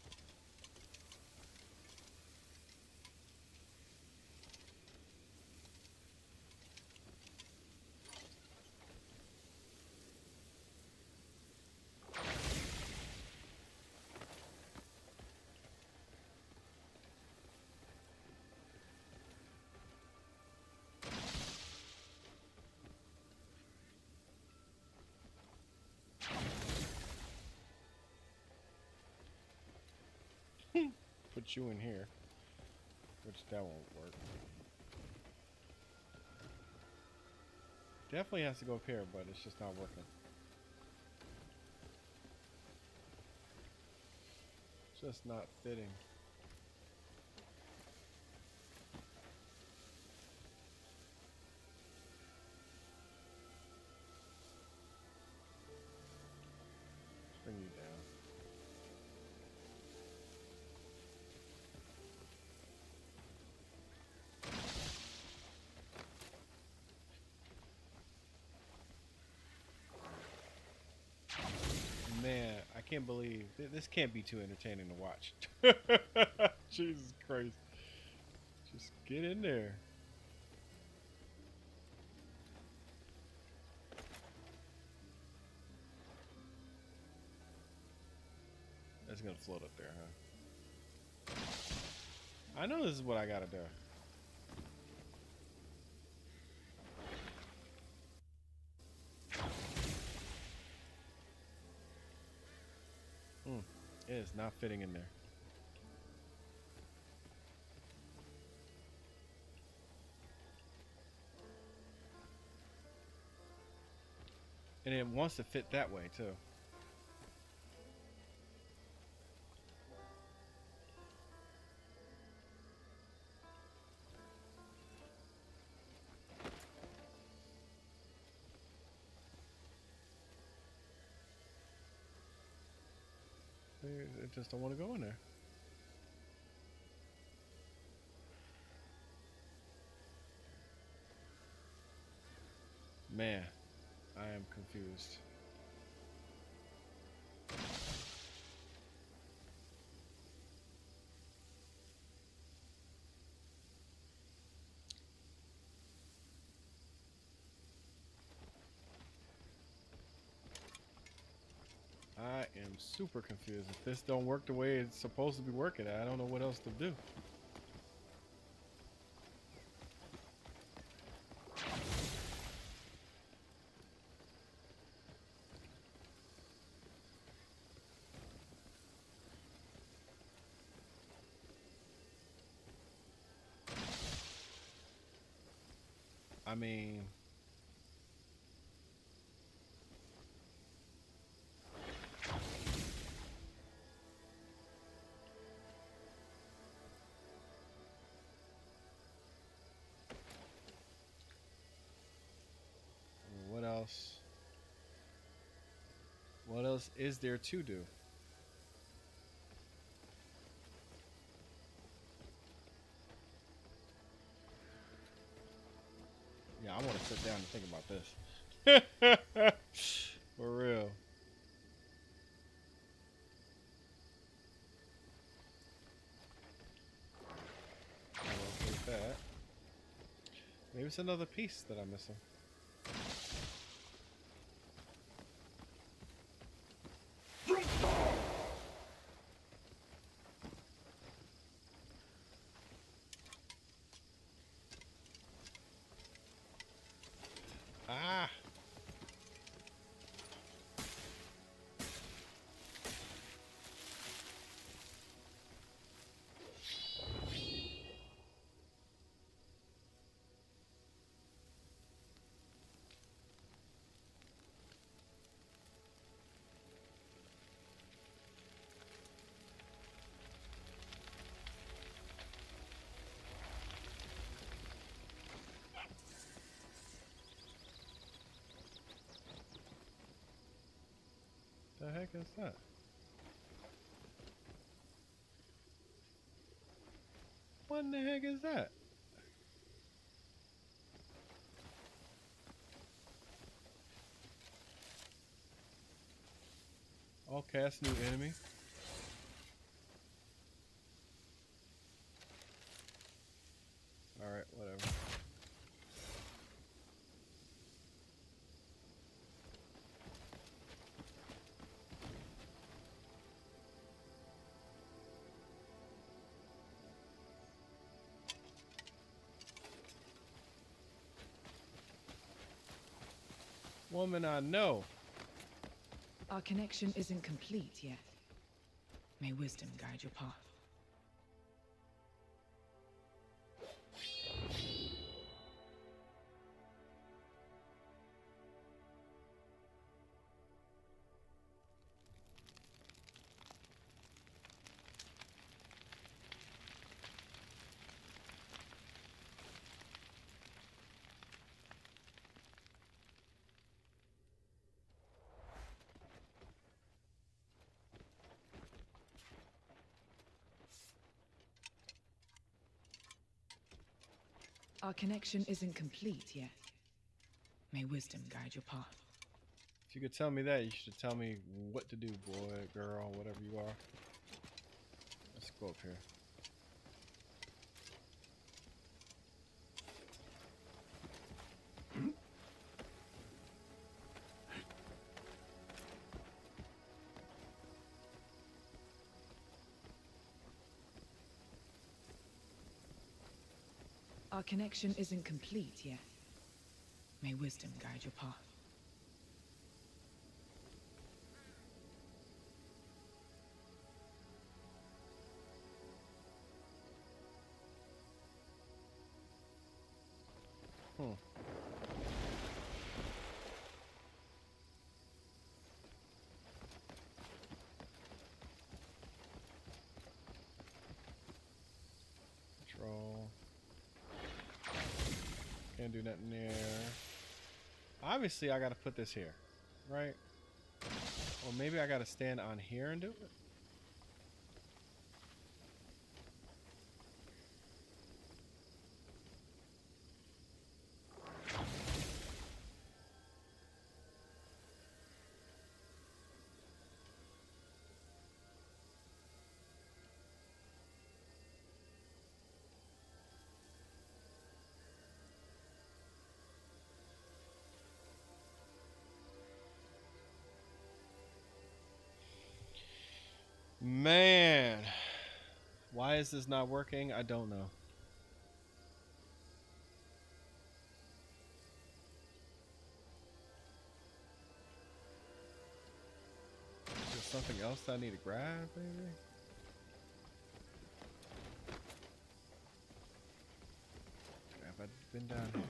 Put you in here, which that won't work. Definitely has to go up here, but it's just not working. Just not fitting. Bring you down. Man, I can't believe this can't be too entertaining to watch. Jesus Christ. Just get in there. That's gonna float up there, huh? I know this is what I gotta do. It is not fitting in there. And it wants to fit that way too. It just don't want to go in there. Man, I am confused. I am super confused. If this don't work the way it's supposed to be working, I don't know what else to do. I mean, what else? What else is there to do? Yeah, I want to sit down and think about this. For real. I'll take that. Maybe it's another piece that I'm missing. Ah! The heck is that? What in the heck is that? All cast new enemy. Alright, whatever. Woman I know. Our connection isn't complete yet. May wisdom guide your path. Our connection isn't complete yet. May wisdom guide your path. If you could tell me that, you should tell me what to do, boy, girl, whatever you are. Let's go up here. Our connection isn't complete yet. May wisdom guide your path. Can't do nothing there. Obviously, I gotta put this here, right? Or maybe I gotta stand on here and do it. Man, why is this not working? I don't know. Is there something else that I need to grab, maybe? Have I been down here?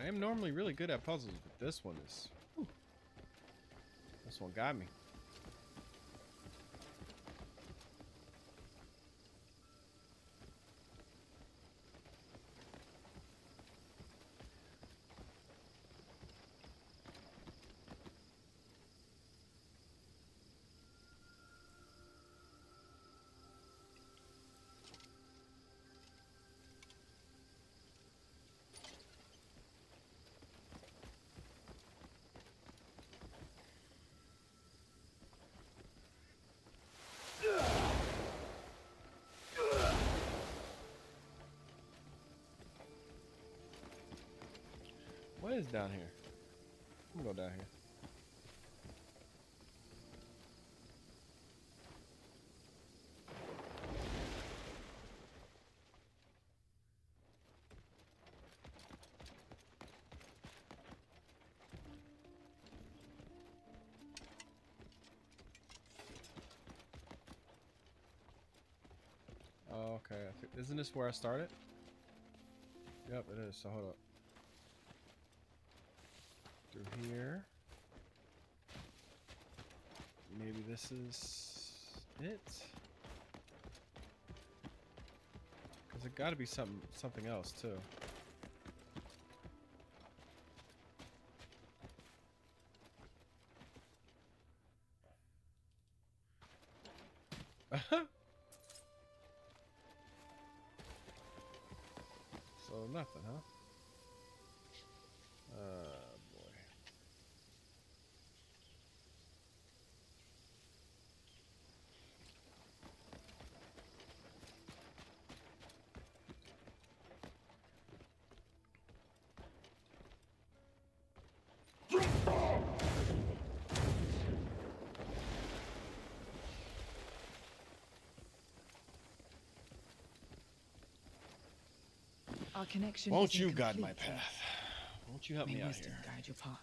I am normally really good at puzzles, but this one is... whew. This one got me. What is down here? I'm gonna go down here. Oh, okay. Isn't this where I started? Yep, it is. So hold up. Through here. Maybe this is it. Cause it got to be something else too. So nothing, huh? Boy. Our connection Won't isn't you guide my complete yet. path? Won't you help May me out wisdom here? guide your path.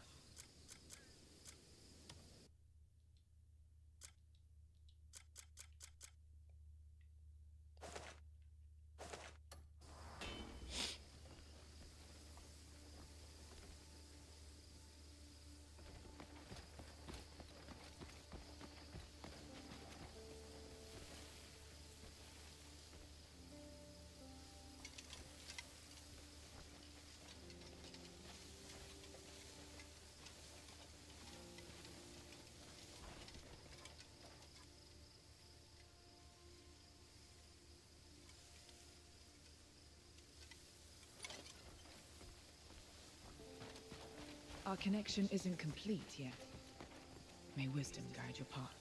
Our connection isn't complete yet. May wisdom guide your path.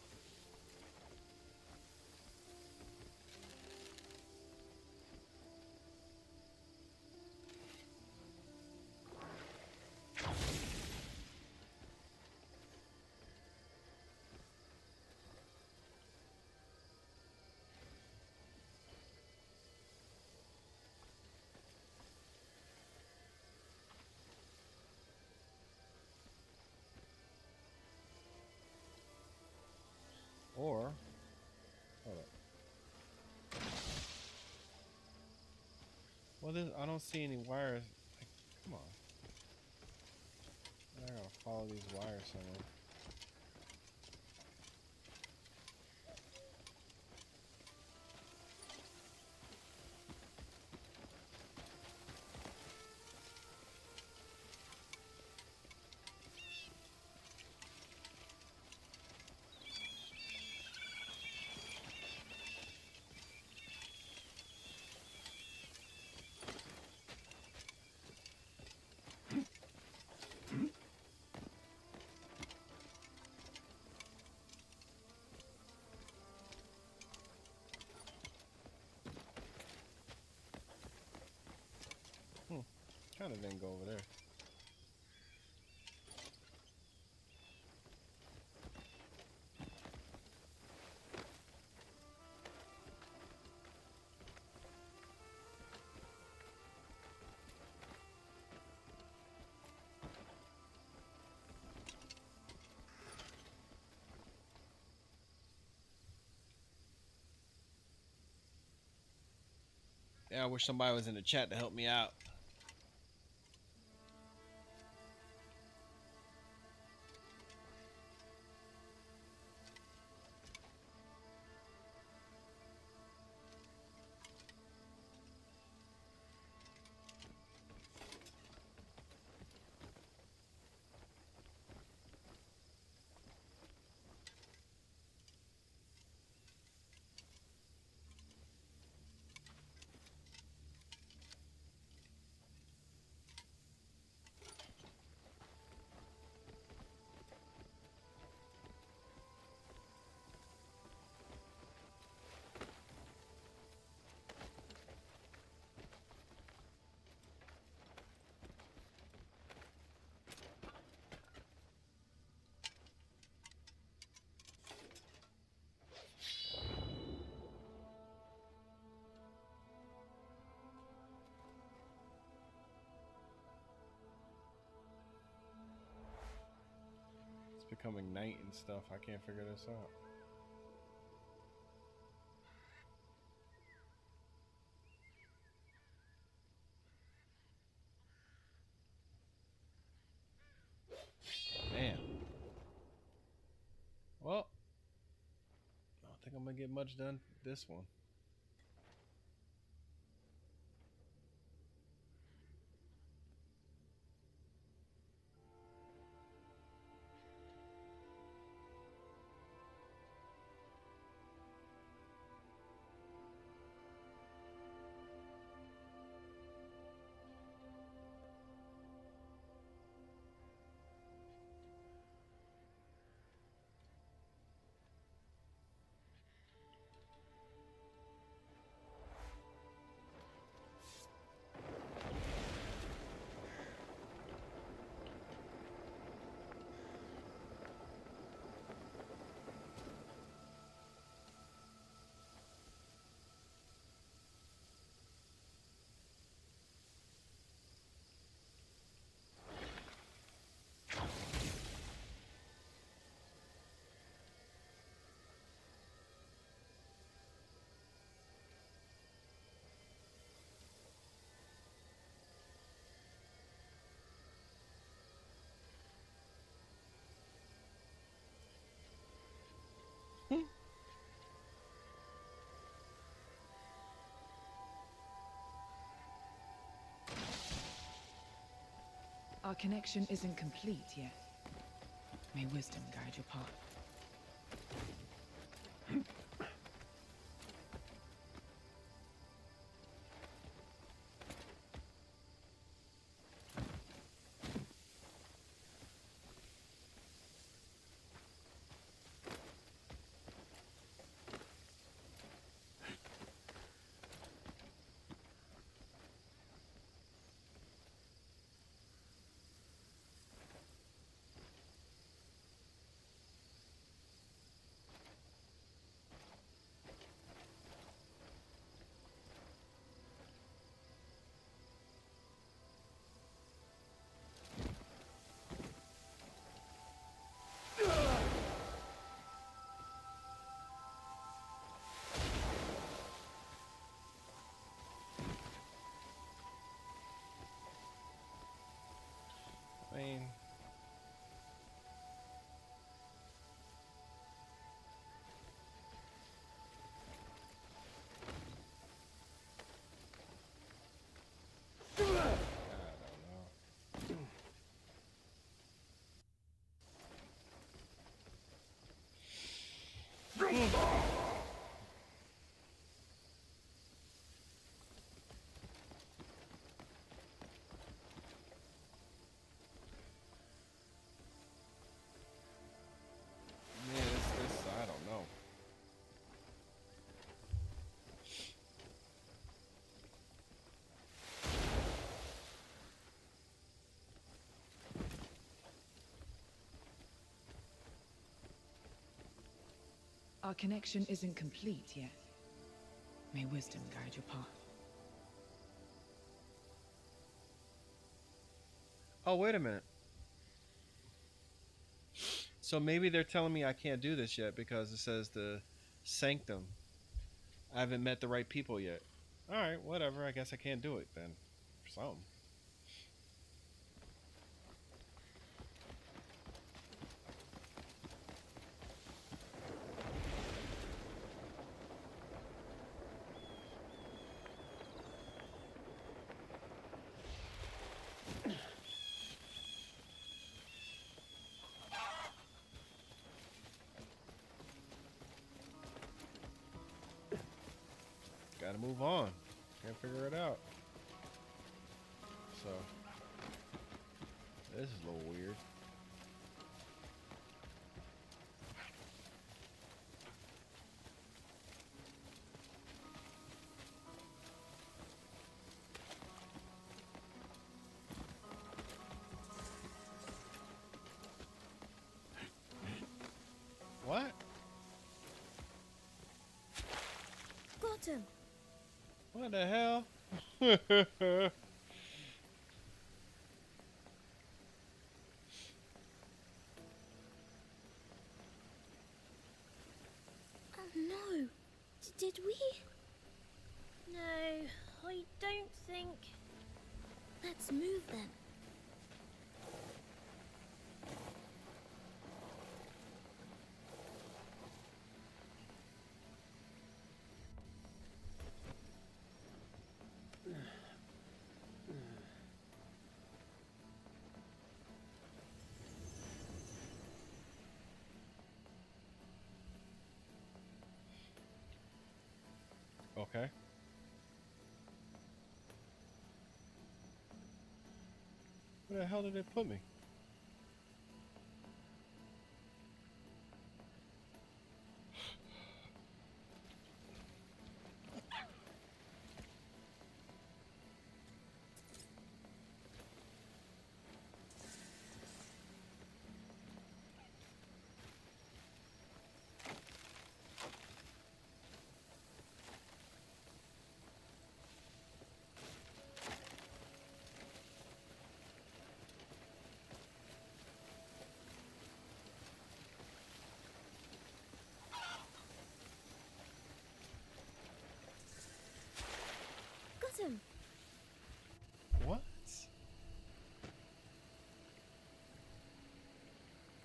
Or, hold up. Well, I don't see any wires. Like, come on. I gotta follow these wires somewhere. Kind of didn't go over there. Yeah, I wish somebody was in the chat to help me out. It's becoming night and stuff. I can't figure this out. Damn. Well, I don't think I'm gonna get much done this one. Our connection isn't complete yet. May wisdom guide your path. Yeah, this I don't know. Our connection isn't complete yet. May wisdom guide your path. Oh, wait a minute. So maybe they're telling me I can't do this yet because it says the sanctum. I haven't met the right people yet. All right, whatever. I guess I can't do it then. Something. Gotta move on. Can't figure it out. So, this is a little weird. What? Got him. What the hell? Oh no. Did we? No, I don't think. Let's move then. Okay. Where the hell did it put me? Got him. What?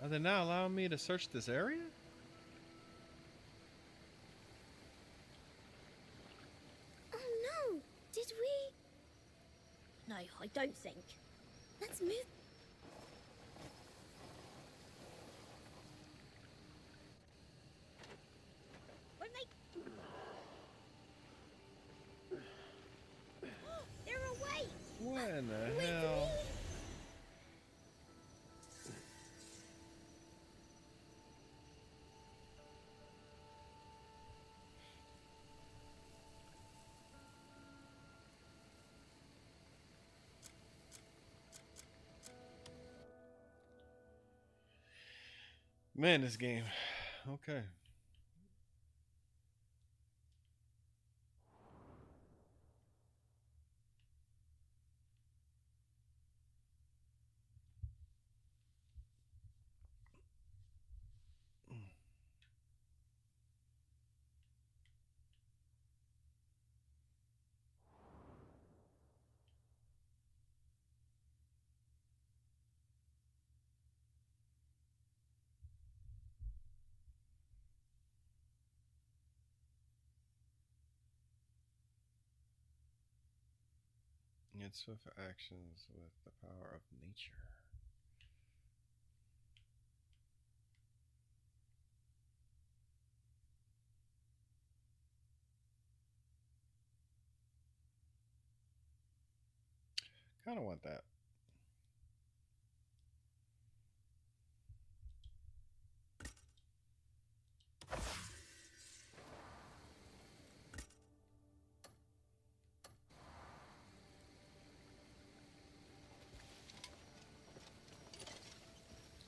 Are they not allowing me to search this area? Oh no. Did we? No, I don't think. Let's move. When they... They're away. What in the With hell? me? Man, this game. Okay. Yet swift actions with the power of nature. Kind of want that.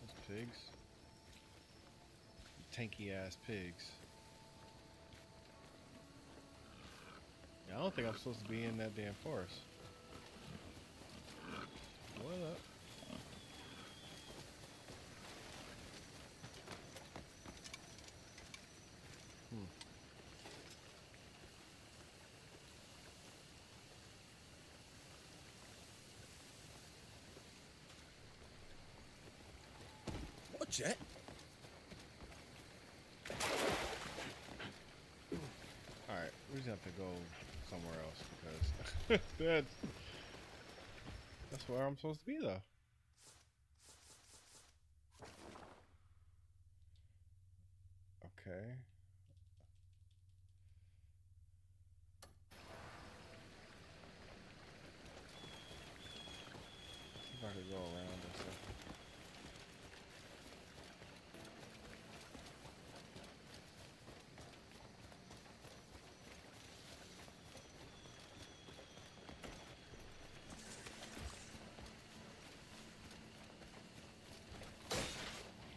Those pigs. Tanky ass pigs. Yeah, I don't think I'm supposed to be in that damn forest. What up? Watch it. Alright, we just have to go somewhere else because that's where I'm supposed to be though. Okay. See if I could go around and stuff.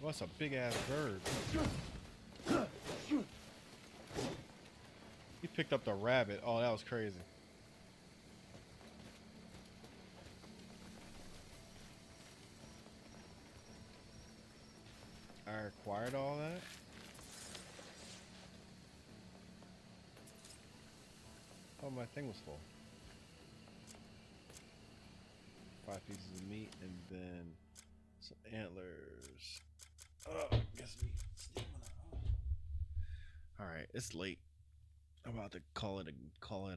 What's a big ass bird? He picked up the rabbit. Oh, that was crazy. I acquired all that. Oh, my thing was full. 5 pieces of meat and then some antlers. Oh, guess we stay on that. All right, it's late. I'm about to call it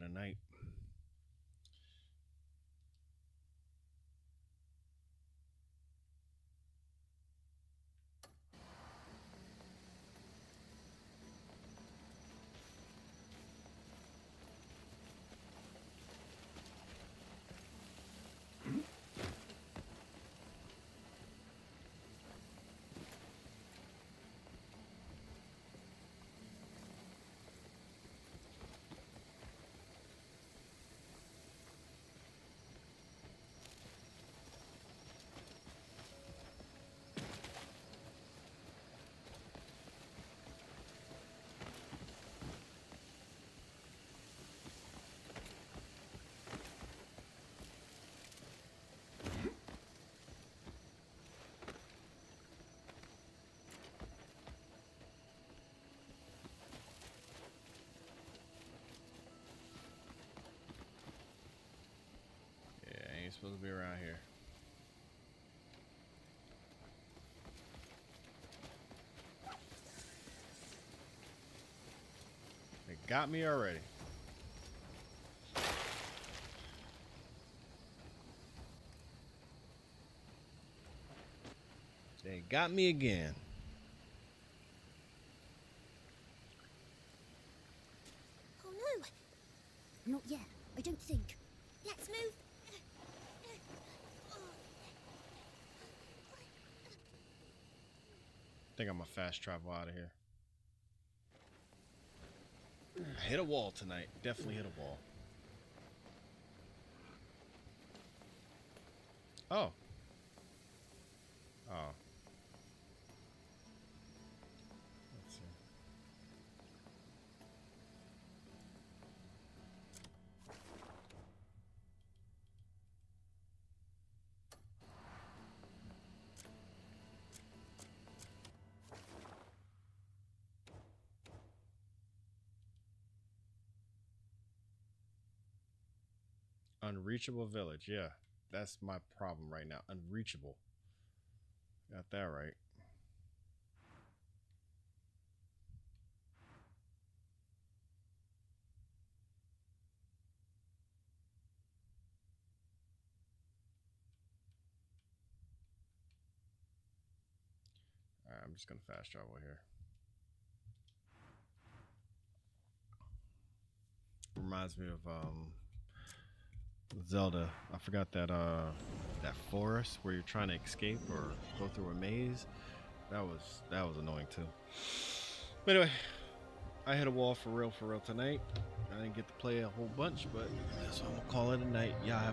a night. Ain't supposed to be around here. They got me already. They got me again. Oh no! Not yet, I don't think. Let's move. I think I'm gonna fast travel out of here. I hit a wall tonight. Definitely hit a wall. Oh. Oh. Let's see. Unreachable village. Yeah, that's my problem right now. Unreachable. Got that right. All right, I'm just gonna fast travel here. Reminds me of Zelda. I forgot that that forest where you're trying to escape or go through a maze. That was annoying too. But anyway, I hit a wall for real tonight. I didn't get to play a whole bunch, but that's what I'm gonna call it a night. Y'all have